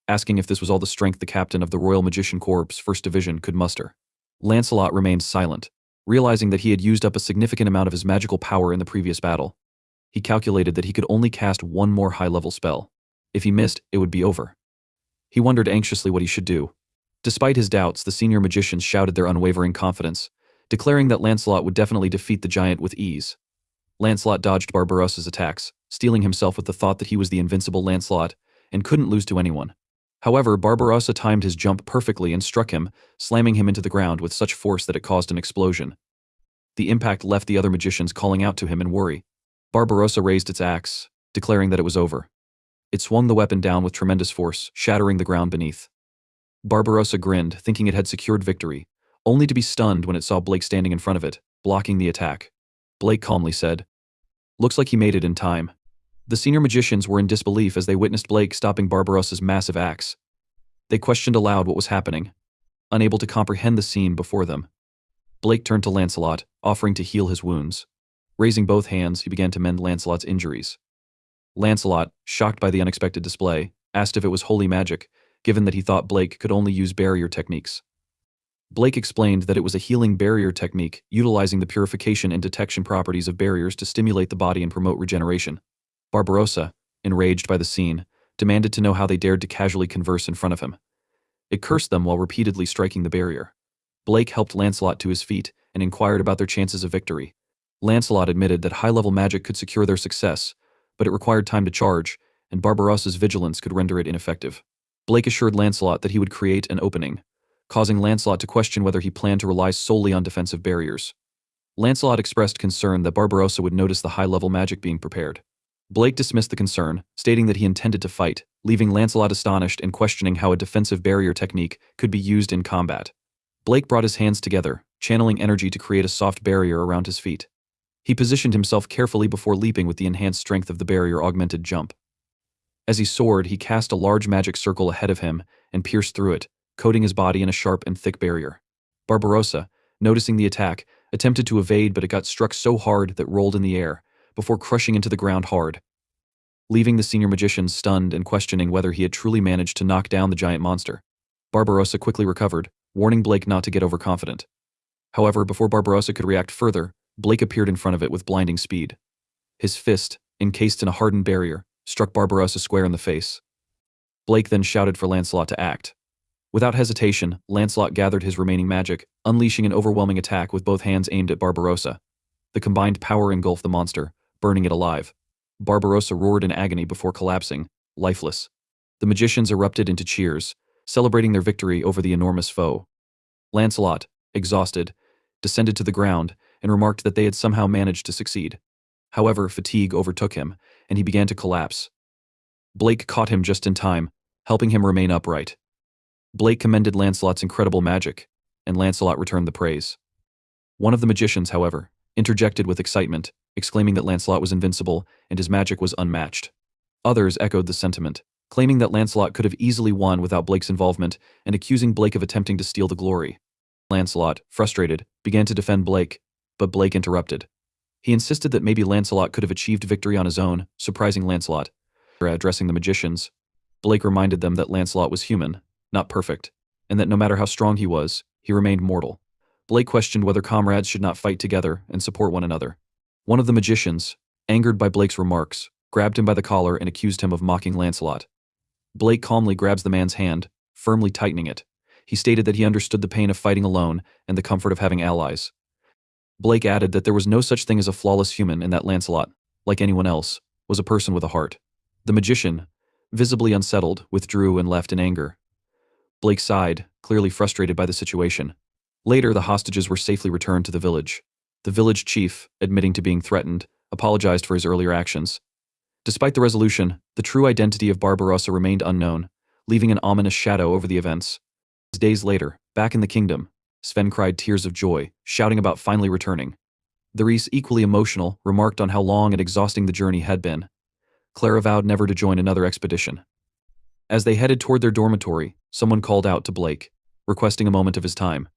asking if this was all the strength the captain of the Royal Magician Corps' 1st Division could muster. Lancelot remained silent, realizing that he had used up a significant amount of his magical power in the previous battle. He calculated that he could only cast one more high-level spell. If he missed, it would be over. He wondered anxiously what he should do. Despite his doubts, the senior magicians shouted their unwavering confidence, declaring that Lancelot would definitely defeat the giant with ease. Lancelot dodged Barbarossa's attacks, steeling himself with the thought that he was the invincible Lancelot and couldn't lose to anyone. However, Barbarossa timed his jump perfectly and struck him, slamming him into the ground with such force that it caused an explosion. The impact left the other magicians calling out to him in worry. Barbarossa raised its axe, declaring that it was over. It swung the weapon down with tremendous force, shattering the ground beneath. Barbarossa grinned, thinking it had secured victory, only to be stunned when it saw Blake standing in front of it, blocking the attack. Blake calmly said, "Looks like he made it in time." The senior magicians were in disbelief as they witnessed Blake stopping Barbarossa's massive axe. They questioned aloud what was happening, unable to comprehend the scene before them. Blake turned to Lancelot, offering to heal his wounds. Raising both hands, he began to mend Lancelot's injuries. Lancelot, shocked by the unexpected display, asked if it was holy magic, given that he thought Blake could only use barrier techniques. Blake explained that it was a healing barrier technique, utilizing the purification and detection properties of barriers to stimulate the body and promote regeneration. Barbarossa, enraged by the scene, demanded to know how they dared to casually converse in front of him. It cursed them while repeatedly striking the barrier. Blake helped Lancelot to his feet and inquired about their chances of victory. Lancelot admitted that high-level magic could secure their success, but it required time to charge, and Barbarossa's vigilance could render it ineffective. Blake assured Lancelot that he would create an opening, causing Lancelot to question whether he planned to rely solely on defensive barriers. Lancelot expressed concern that Barbarossa would notice the high-level magic being prepared. Blake dismissed the concern, stating that he intended to fight, leaving Lancelot astonished and questioning how a defensive barrier technique could be used in combat. Blake brought his hands together, channeling energy to create a soft barrier around his feet. He positioned himself carefully before leaping with the enhanced strength of the barrier-augmented jump. As he soared, he cast a large magic circle ahead of him and pierced through it, coating his body in a sharp and thick barrier. Barbarossa, noticing the attack, attempted to evade, but it got struck so hard that rolled in the air, before crushing into the ground hard, leaving the senior magician stunned and questioning whether he had truly managed to knock down the giant monster. Barbarossa quickly recovered, warning Blake not to get overconfident. However, before Barbarossa could react further, Blake appeared in front of it with blinding speed. His fist, encased in a hardened barrier, struck Barbarossa square in the face. Blake then shouted for Lancelot to act. Without hesitation, Lancelot gathered his remaining magic, unleashing an overwhelming attack with both hands aimed at Barbarossa. The combined power engulfed the monster, burning it alive. Barbarossa roared in agony before collapsing, lifeless. The magicians erupted into cheers, celebrating their victory over the enormous foe. Lancelot, exhausted, descended to the ground and remarked that they had somehow managed to succeed. However, fatigue overtook him, and he began to collapse. Blake caught him just in time, helping him remain upright. Blake commended Lancelot's incredible magic, and Lancelot returned the praise. One of the magicians, however, interjected with excitement, exclaiming that Lancelot was invincible and his magic was unmatched. Others echoed the sentiment, claiming that Lancelot could have easily won without Blake's involvement and accusing Blake of attempting to steal the glory. Lancelot, frustrated, began to defend Blake, but Blake interrupted. He insisted that maybe Lancelot could have achieved victory on his own, surprising Lancelot. Addressing the magicians, Blake reminded them that Lancelot was human, not perfect, and that no matter how strong he was, he remained mortal. Blake questioned whether comrades should not fight together and support one another. One of the magicians, angered by Blake's remarks, grabbed him by the collar and accused him of mocking Lancelot. Blake calmly grabs the man's hand, firmly tightening it. He stated that he understood the pain of fighting alone and the comfort of having allies. Blake added that there was no such thing as a flawless human and that Lancelot, like anyone else, was a person with a heart. The magician, visibly unsettled, withdrew and left in anger. Blake sighed, clearly frustrated by the situation. Later, the hostages were safely returned to the village. The village chief, admitting to being threatened, apologized for his earlier actions. Despite the resolution, the true identity of Barbarossa remained unknown, leaving an ominous shadow over the events. Days later, back in the kingdom, Sven cried tears of joy, shouting about finally returning. The Reese, equally emotional, remarked on how long and exhausting the journey had been. Clara vowed never to join another expedition. As they headed toward their dormitory, someone called out to Blake, requesting a moment of his time.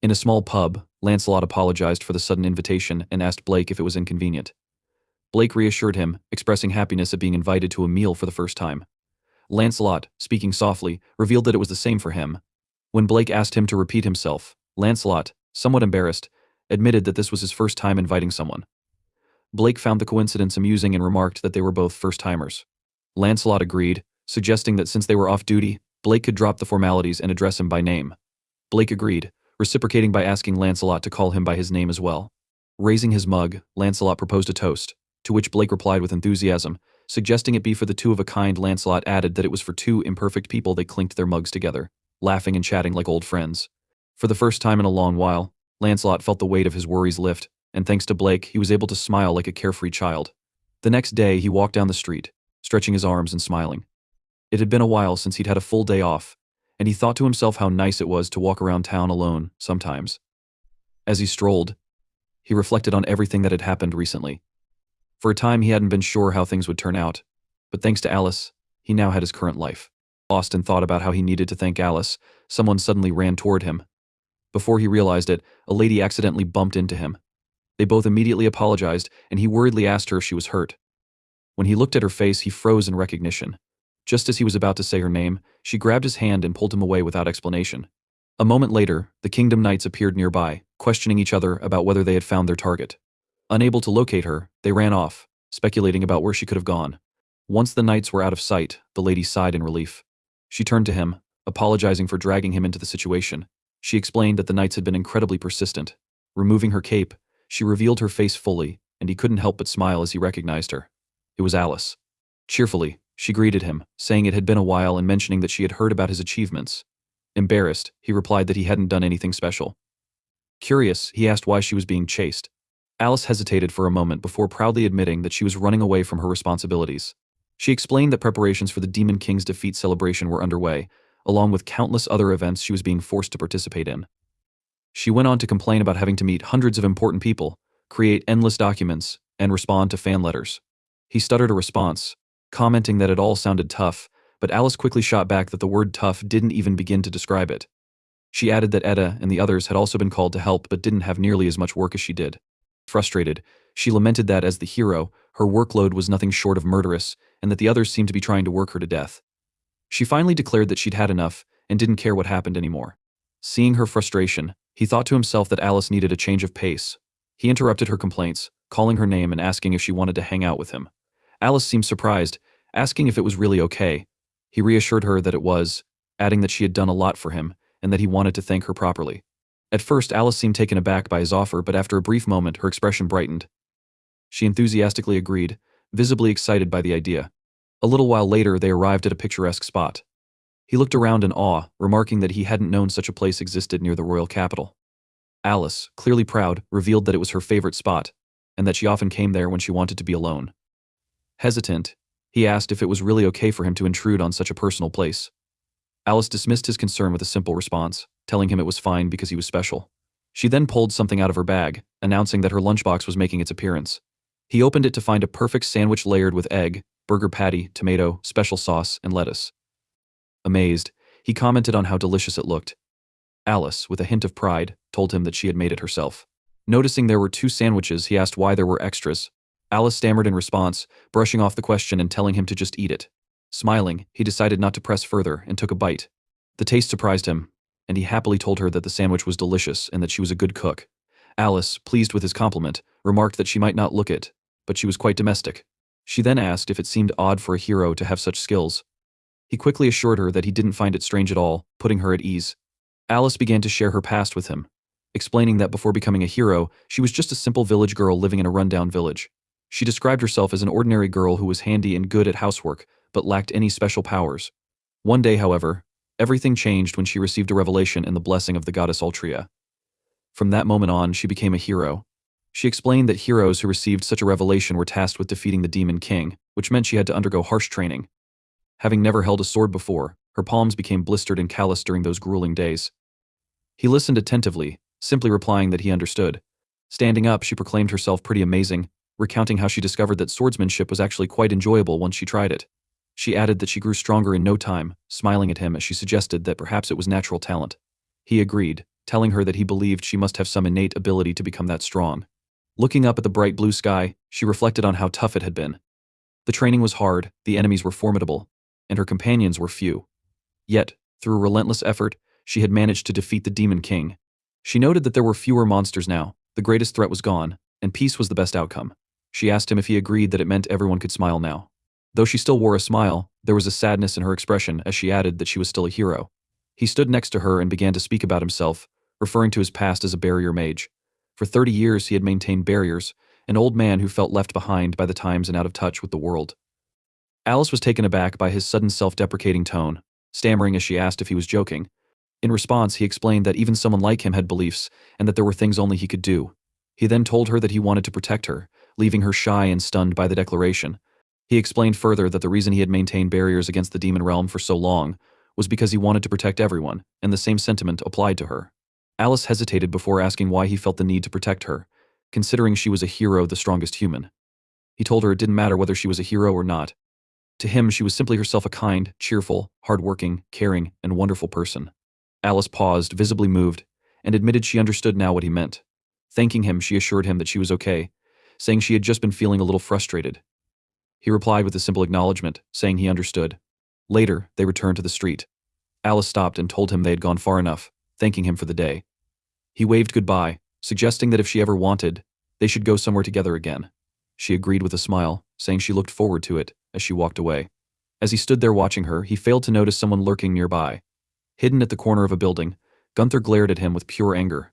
In a small pub, Lancelot apologized for the sudden invitation and asked Blake if it was inconvenient. Blake reassured him, expressing happiness at being invited to a meal for the first time. Lancelot, speaking softly, revealed that it was the same for him. When Blake asked him to repeat himself, Lancelot, somewhat embarrassed, admitted that this was his first time inviting someone. Blake found the coincidence amusing and remarked that they were both first-timers. Lancelot agreed, suggesting that since they were off-duty, Blake could drop the formalities and address him by name. Blake agreed, reciprocating by asking Lancelot to call him by his name as well. Raising his mug, Lancelot proposed a toast, to which Blake replied with enthusiasm, suggesting it be for the two of a kind. Lancelot added that it was for two imperfect people. They clinked their mugs together, laughing and chatting like old friends. For the first time in a long while, Lancelot felt the weight of his worries lift, and thanks to Blake, he was able to smile like a carefree child. The next day, he walked down the street, stretching his arms and smiling. It had been a while since he'd had a full day off, and he thought to himself how nice it was to walk around town alone sometimes. As he strolled, he reflected on everything that had happened recently. For a time, he hadn't been sure how things would turn out, but thanks to Alice, he now had his current life. Lost and thought about how he needed to thank Alice, someone suddenly ran toward him. Before he realized it, a lady accidentally bumped into him. They both immediately apologized, and he worriedly asked her if she was hurt. When he looked at her face, he froze in recognition. Just as he was about to say her name, she grabbed his hand and pulled him away without explanation. A moment later, the Kingdom Knights appeared nearby, questioning each other about whether they had found their target. Unable to locate her, they ran off, speculating about where she could have gone. Once the knights were out of sight, the lady sighed in relief. She turned to him, apologizing for dragging him into the situation. She explained that the knights had been incredibly persistent. Removing her cape, she revealed her face fully, and he couldn't help but smile as he recognized her. It was Alice. Cheerfully, she greeted him, saying it had been a while and mentioning that she had heard about his achievements. Embarrassed, he replied that he hadn't done anything special. Curious, he asked why she was being chased. Alice hesitated for a moment before proudly admitting that she was running away from her responsibilities. She explained that preparations for the Demon King's defeat celebration were underway, along with countless other events she was being forced to participate in. She went on to complain about having to meet hundreds of important people, create endless documents, and respond to fan letters. He stuttered a response, commenting that it all sounded tough, but Alice quickly shot back that the word tough didn't even begin to describe it. She added that Etta and the others had also been called to help but didn't have nearly as much work as she did. Frustrated, she lamented that, as the hero, her workload was nothing short of murderous, and that the others seemed to be trying to work her to death. She finally declared that she'd had enough and didn't care what happened anymore. Seeing her frustration, he thought to himself that Alice needed a change of pace. He interrupted her complaints, calling her name and asking if she wanted to hang out with him. Alice seemed surprised, asking if it was really okay. He reassured her that it was, adding that she had done a lot for him and that he wanted to thank her properly. At first, Alice seemed taken aback by his offer, but after a brief moment, her expression brightened. She enthusiastically agreed, visibly excited by the idea. A little while later, they arrived at a picturesque spot. He looked around in awe, remarking that he hadn't known such a place existed near the royal capital. Alice, clearly proud, revealed that it was her favorite spot, and that she often came there when she wanted to be alone. Hesitant, he asked if it was really okay for him to intrude on such a personal place. Alice dismissed his concern with a simple response, telling him it was fine because he was special. She then pulled something out of her bag, announcing that her lunchbox was making its appearance. He opened it to find a perfect sandwich layered with egg, burger patty, tomato, special sauce, and lettuce. Amazed, he commented on how delicious it looked. Alice, with a hint of pride, told him that she had made it herself. Noticing there were 2 sandwiches, he asked why there were extras. Alice stammered in response, brushing off the question and telling him to just eat it. Smiling, he decided not to press further and took a bite. The taste surprised him, and he happily told her that the sandwich was delicious and that she was a good cook. Alice, pleased with his compliment, remarked that she might not look it, but she was quite domestic. She then asked if it seemed odd for a hero to have such skills. He quickly assured her that he didn't find it strange at all, putting her at ease. Alice began to share her past with him, explaining that before becoming a hero, she was just a simple village girl living in a rundown village. She described herself as an ordinary girl who was handy and good at housework, but lacked any special powers. One day, however, everything changed when she received a revelation and the blessing of the goddess Altria. From that moment on, she became a hero. She explained that heroes who received such a revelation were tasked with defeating the Demon King, which meant she had to undergo harsh training. Having never held a sword before, her palms became blistered and calloused during those grueling days. He listened attentively, simply replying that he understood. Standing up, she proclaimed herself pretty amazing, recounting how she discovered that swordsmanship was actually quite enjoyable once she tried it. She added that she grew stronger in no time, smiling at him as she suggested that perhaps it was natural talent. He agreed, telling her that he believed she must have some innate ability to become that strong. Looking up at the bright blue sky, she reflected on how tough it had been. The training was hard, the enemies were formidable, and her companions were few. Yet, through relentless effort, she had managed to defeat the Demon King. She noted that there were fewer monsters now, the greatest threat was gone, and peace was the best outcome. She asked him if he agreed that it meant everyone could smile now. Though she still wore a smile, there was a sadness in her expression as she added that she was still a hero. He stood next to her and began to speak about himself, referring to his past as a barrier mage. For 30 years he had maintained barriers, an old man who felt left behind by the times and out of touch with the world. Alice was taken aback by his sudden self-deprecating tone, stammering as she asked if he was joking. In response, he explained that even someone like him had beliefs and that there were things only he could do. He then told her that he wanted to protect her, leaving her shy and stunned by the declaration. He explained further that the reason he had maintained barriers against the demon realm for so long was because he wanted to protect everyone, and the same sentiment applied to her. Alice hesitated before asking why he felt the need to protect her, considering she was a hero, the strongest human. He told her it didn't matter whether she was a hero or not. To him, she was simply herself, a kind, cheerful, hardworking, caring, and wonderful person. Alice paused, visibly moved, and admitted she understood now what he meant. Thanking him, she assured him that she was okay, saying she had just been feeling a little frustrated. He replied with a simple acknowledgement, saying he understood. Later, they returned to the street. Alice stopped and told him they had gone far enough, thanking him for the day. He waved goodbye, suggesting that if she ever wanted, they should go somewhere together again. She agreed with a smile, saying she looked forward to it as she walked away. As he stood there watching her, he failed to notice someone lurking nearby. Hidden at the corner of a building, Gunther glared at him with pure anger.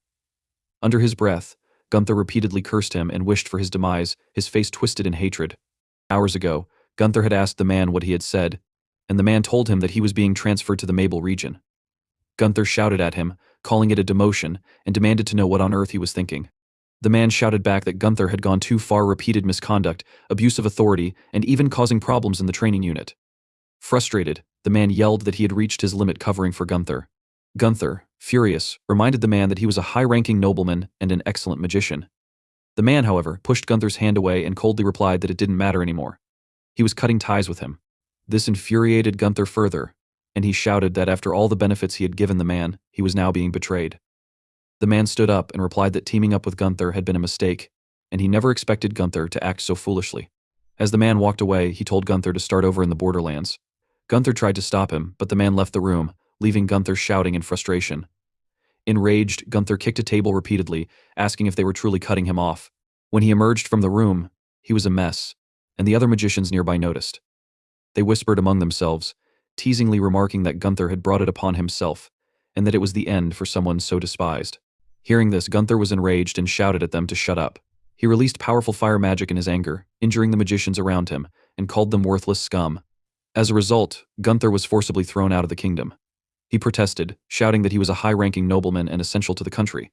Under his breath, Gunther repeatedly cursed him and wished for his demise, his face twisted in hatred. Hours ago, Gunther had asked the man what he had said, and the man told him that he was being transferred to the Mabel region. Gunther shouted at him, calling it a demotion, and demanded to know what on earth he was thinking. The man shouted back that Gunther had gone too far, repeated misconduct, abuse of authority, and even causing problems in the training unit. Frustrated, the man yelled that he had reached his limit covering for Gunther. Gunther, furious, reminded the man that he was a high-ranking nobleman and an excellent magician. The man, however, pushed Gunther's hand away and coldly replied that it didn't matter anymore. He was cutting ties with him. This infuriated Gunther further, and he shouted that after all the benefits he had given the man, he was now being betrayed. The man stood up and replied that teaming up with Gunther had been a mistake, and he never expected Gunther to act so foolishly. As the man walked away, he told Gunther to start over in the borderlands. Gunther tried to stop him, but the man left the room, leaving Gunther shouting in frustration. Enraged, Gunther kicked a table repeatedly, asking if they were truly cutting him off. When he emerged from the room, he was a mess, and the other magicians nearby noticed. They whispered among themselves, teasingly remarking that Gunther had brought it upon himself, and that it was the end for someone so despised. Hearing this, Gunther was enraged and shouted at them to shut up. He released powerful fire magic in his anger, injuring the magicians around him, and called them worthless scum. As a result, Gunther was forcibly thrown out of the kingdom. He protested, shouting that he was a high-ranking nobleman and essential to the country.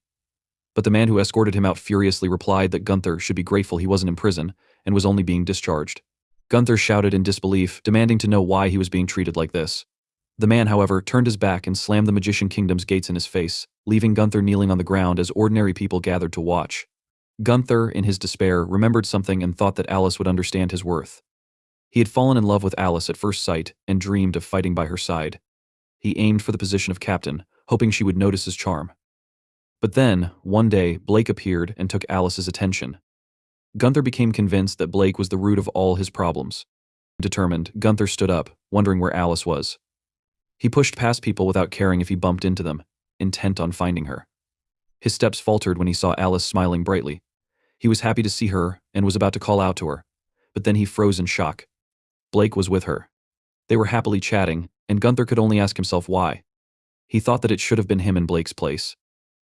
But the man who escorted him out furiously replied that Gunther should be grateful he wasn't in prison and was only being discharged. Gunther shouted in disbelief, demanding to know why he was being treated like this. The man, however, turned his back and slammed the Magician Kingdom's gates in his face, leaving Gunther kneeling on the ground as ordinary people gathered to watch. Gunther, in his despair, remembered something and thought that Alice would understand his worth. He had fallen in love with Alice at first sight and dreamed of fighting by her side. He aimed for the position of captain, hoping she would notice his charm. But then, one day, Blake appeared and took Alice's attention. Gunther became convinced that Blake was the root of all his problems. Determined, Gunther stood up, wondering where Alice was. He pushed past people without caring if he bumped into them, intent on finding her. His steps faltered when he saw Alice smiling brightly. He was happy to see her and was about to call out to her, but then he froze in shock. Blake was with her. They were happily chatting, and Gunther could only ask himself why. He thought that it should have been him in Blake's place.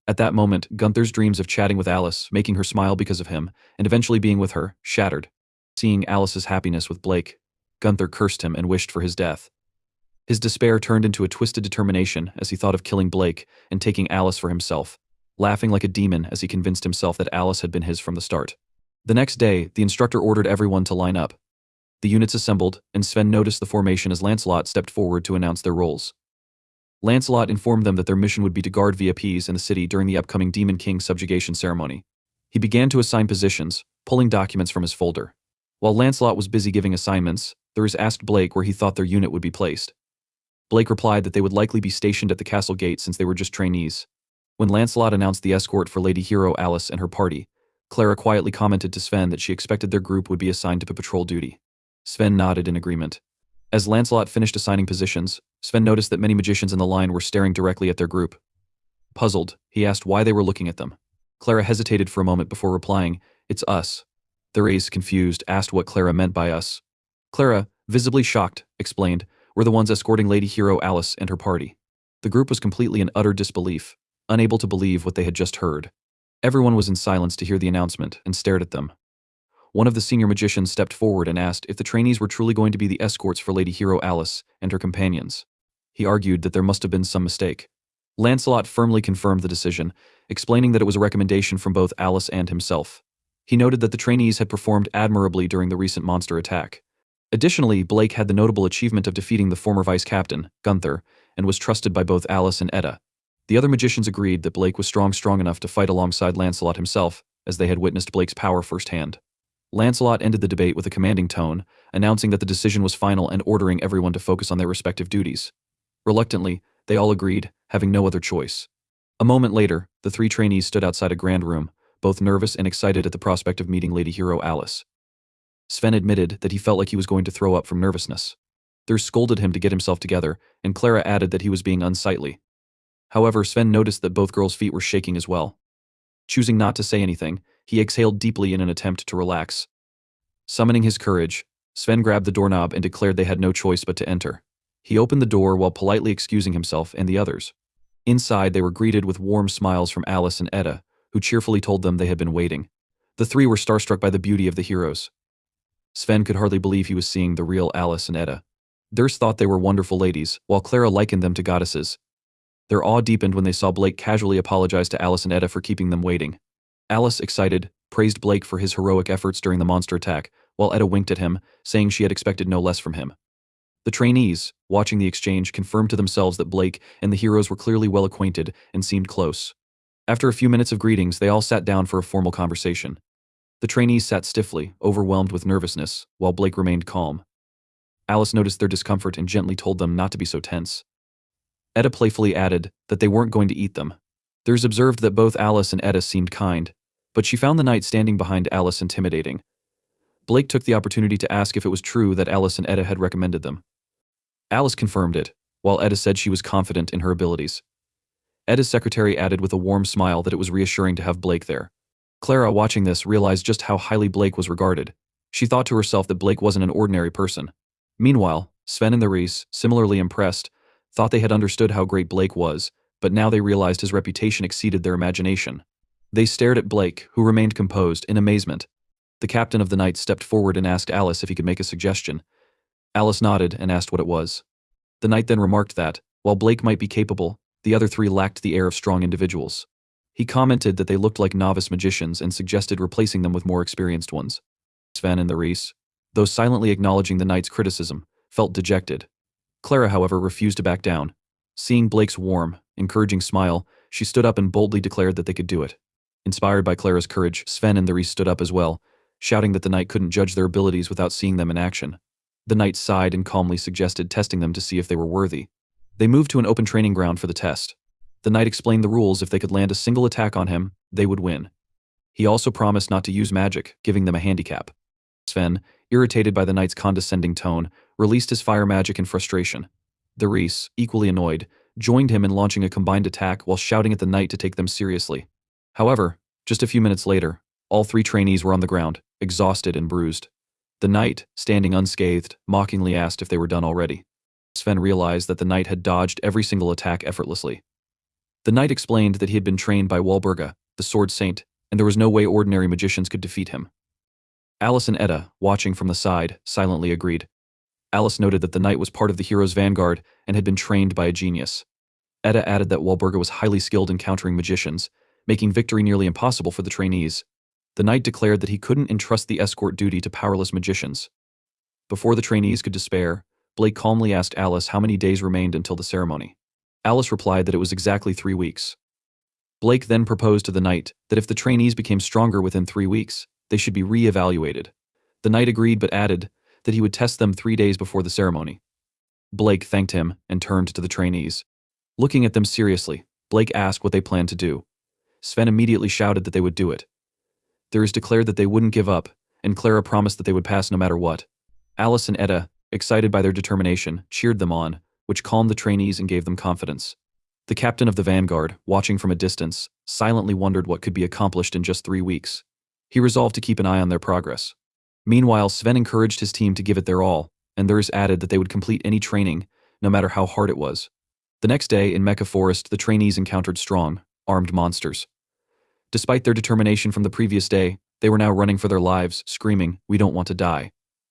At that moment, Gunther's dreams of chatting with Alice, making her smile because of him, and eventually being with her, shattered. Seeing Alice's happiness with Blake, Gunther cursed him and wished for his death. His despair turned into a twisted determination as he thought of killing Blake and taking Alice for himself, laughing like a demon as he convinced himself that Alice had been his from the start. The next day, the instructor ordered everyone to line up. The units assembled, and Sven noticed the formation as Lancelot stepped forward to announce their roles. Lancelot informed them that their mission would be to guard VIPs in the city during the upcoming Demon King subjugation ceremony. He began to assign positions, pulling documents from his folder. While Lancelot was busy giving assignments, Thurs asked Blake where he thought their unit would be placed. Blake replied that they would likely be stationed at the castle gate since they were just trainees. When Lancelot announced the escort for Lady Hero Alice and her party, Clara quietly commented to Sven that she expected their group would be assigned to patrol duty. Sven nodded in agreement. As Lancelot finished assigning positions, Sven noticed that many magicians in the line were staring directly at their group. Puzzled, he asked why they were looking at them. Clara hesitated for a moment before replying, "It's us." Thurs, confused, asked what Clara meant by us. Clara, visibly shocked, explained, "We're the ones escorting Lady Hero Alice and her party." The group was completely in utter disbelief, unable to believe what they had just heard. Everyone was in silence to hear the announcement and stared at them. One of the senior magicians stepped forward and asked if the trainees were truly going to be the escorts for Lady Hero Alice and her companions. He argued that there must have been some mistake. Lancelot firmly confirmed the decision, explaining that it was a recommendation from both Alice and himself. He noted that the trainees had performed admirably during the recent monster attack. Additionally, Blake had the notable achievement of defeating the former vice captain, Gunther, and was trusted by both Alice and Etta. The other magicians agreed that Blake was strong enough to fight alongside Lancelot himself, as they had witnessed Blake's power firsthand. Lancelot ended the debate with a commanding tone, announcing that the decision was final and ordering everyone to focus on their respective duties. Reluctantly, they all agreed, having no other choice. A moment later, the three trainees stood outside a grand room, both nervous and excited at the prospect of meeting Lady Hero Alice. Sven admitted that he felt like he was going to throw up from nervousness. Thurs scolded him to get himself together, and Clara added that he was being unsightly. However, Sven noticed that both girls' feet were shaking as well. Choosing not to say anything, he exhaled deeply in an attempt to relax. Summoning his courage, Sven grabbed the doorknob and declared they had no choice but to enter. He opened the door while politely excusing himself and the others. Inside, they were greeted with warm smiles from Alice and Etta, who cheerfully told them they had been waiting. The three were starstruck by the beauty of the heroes. Sven could hardly believe he was seeing the real Alice and Etta. Thurs thought they were wonderful ladies, while Clara likened them to goddesses. Their awe deepened when they saw Blake casually apologize to Alice and Etta for keeping them waiting. Alice, excited, praised Blake for his heroic efforts during the monster attack, while Etta winked at him, saying she had expected no less from him. The trainees, watching the exchange, confirmed to themselves that Blake and the heroes were clearly well acquainted and seemed close. After a few minutes of greetings, they all sat down for a formal conversation. The trainees sat stiffly, overwhelmed with nervousness, while Blake remained calm. Alice noticed their discomfort and gently told them not to be so tense. Etta playfully added that they weren't going to eat them. Thurs observed that both Alice and Etta seemed kind, but she found the knight standing behind Alice intimidating. Blake took the opportunity to ask if it was true that Alice and Etta had recommended them. Alice confirmed it, while Etta said she was confident in her abilities. Etta's secretary added with a warm smile that it was reassuring to have Blake there. Clara, watching this, realized just how highly Blake was regarded. She thought to herself that Blake wasn't an ordinary person. Meanwhile, Sven and the Reese, similarly impressed, thought they had understood how great Blake was, but now they realized his reputation exceeded their imagination. They stared at Blake, who remained composed, in amazement. The captain of the knights stepped forward and asked Alice if he could make a suggestion. Alice nodded and asked what it was. The knight then remarked that, while Blake might be capable, the other three lacked the air of strong individuals. He commented that they looked like novice magicians and suggested replacing them with more experienced ones. Sven and the Reese, though silently acknowledging the knight's criticism, felt dejected. Clara, however, refused to back down. Seeing Blake's warm, encouraging smile, she stood up and boldly declared that they could do it. Inspired by Clara's courage, Sven and the Reese stood up as well, shouting that the knight couldn't judge their abilities without seeing them in action. The knight sighed and calmly suggested testing them to see if they were worthy. They moved to an open training ground for the test. The knight explained the rules. If they could land a single attack on him, they would win. He also promised not to use magic, giving them a handicap. Sven, irritated by the knight's condescending tone, released his fire magic in frustration. The Reese, equally annoyed, joined him in launching a combined attack while shouting at the knight to take them seriously. However, just a few minutes later, all three trainees were on the ground, exhausted and bruised. The knight, standing unscathed, mockingly asked if they were done already. Sven realized that the knight had dodged every single attack effortlessly. The knight explained that he had been trained by Walburga, the sword saint, and there was no way ordinary magicians could defeat him. Alice and Etta, watching from the side, silently agreed. Alice noted that the knight was part of the hero's vanguard and had been trained by a genius. Etta added that Walburga was highly skilled in countering magicians, making victory nearly impossible for the trainees. The knight declared that he couldn't entrust the escort duty to powerless magicians. Before the trainees could despair, Blake calmly asked Alice how many days remained until the ceremony. Alice replied that it was exactly 3 weeks. Blake then proposed to the knight that if the trainees became stronger within 3 weeks, they should be re-evaluated. The knight agreed but added that he would test them 3 days before the ceremony. Blake thanked him and turned to the trainees. Looking at them seriously, Blake asked what they planned to do. Sven immediately shouted that they would do it. Thurs declared that they wouldn't give up, and Clara promised that they would pass no matter what. Alice and Etta, excited by their determination, cheered them on, which calmed the trainees and gave them confidence. The captain of the vanguard, watching from a distance, silently wondered what could be accomplished in just 3 weeks. He resolved to keep an eye on their progress. Meanwhile, Sven encouraged his team to give it their all, and Thurs added that they would complete any training, no matter how hard it was. The next day, in Mecha Forest, the trainees encountered strong, armed monsters. Despite their determination from the previous day, they were now running for their lives, screaming, "We don't want to die."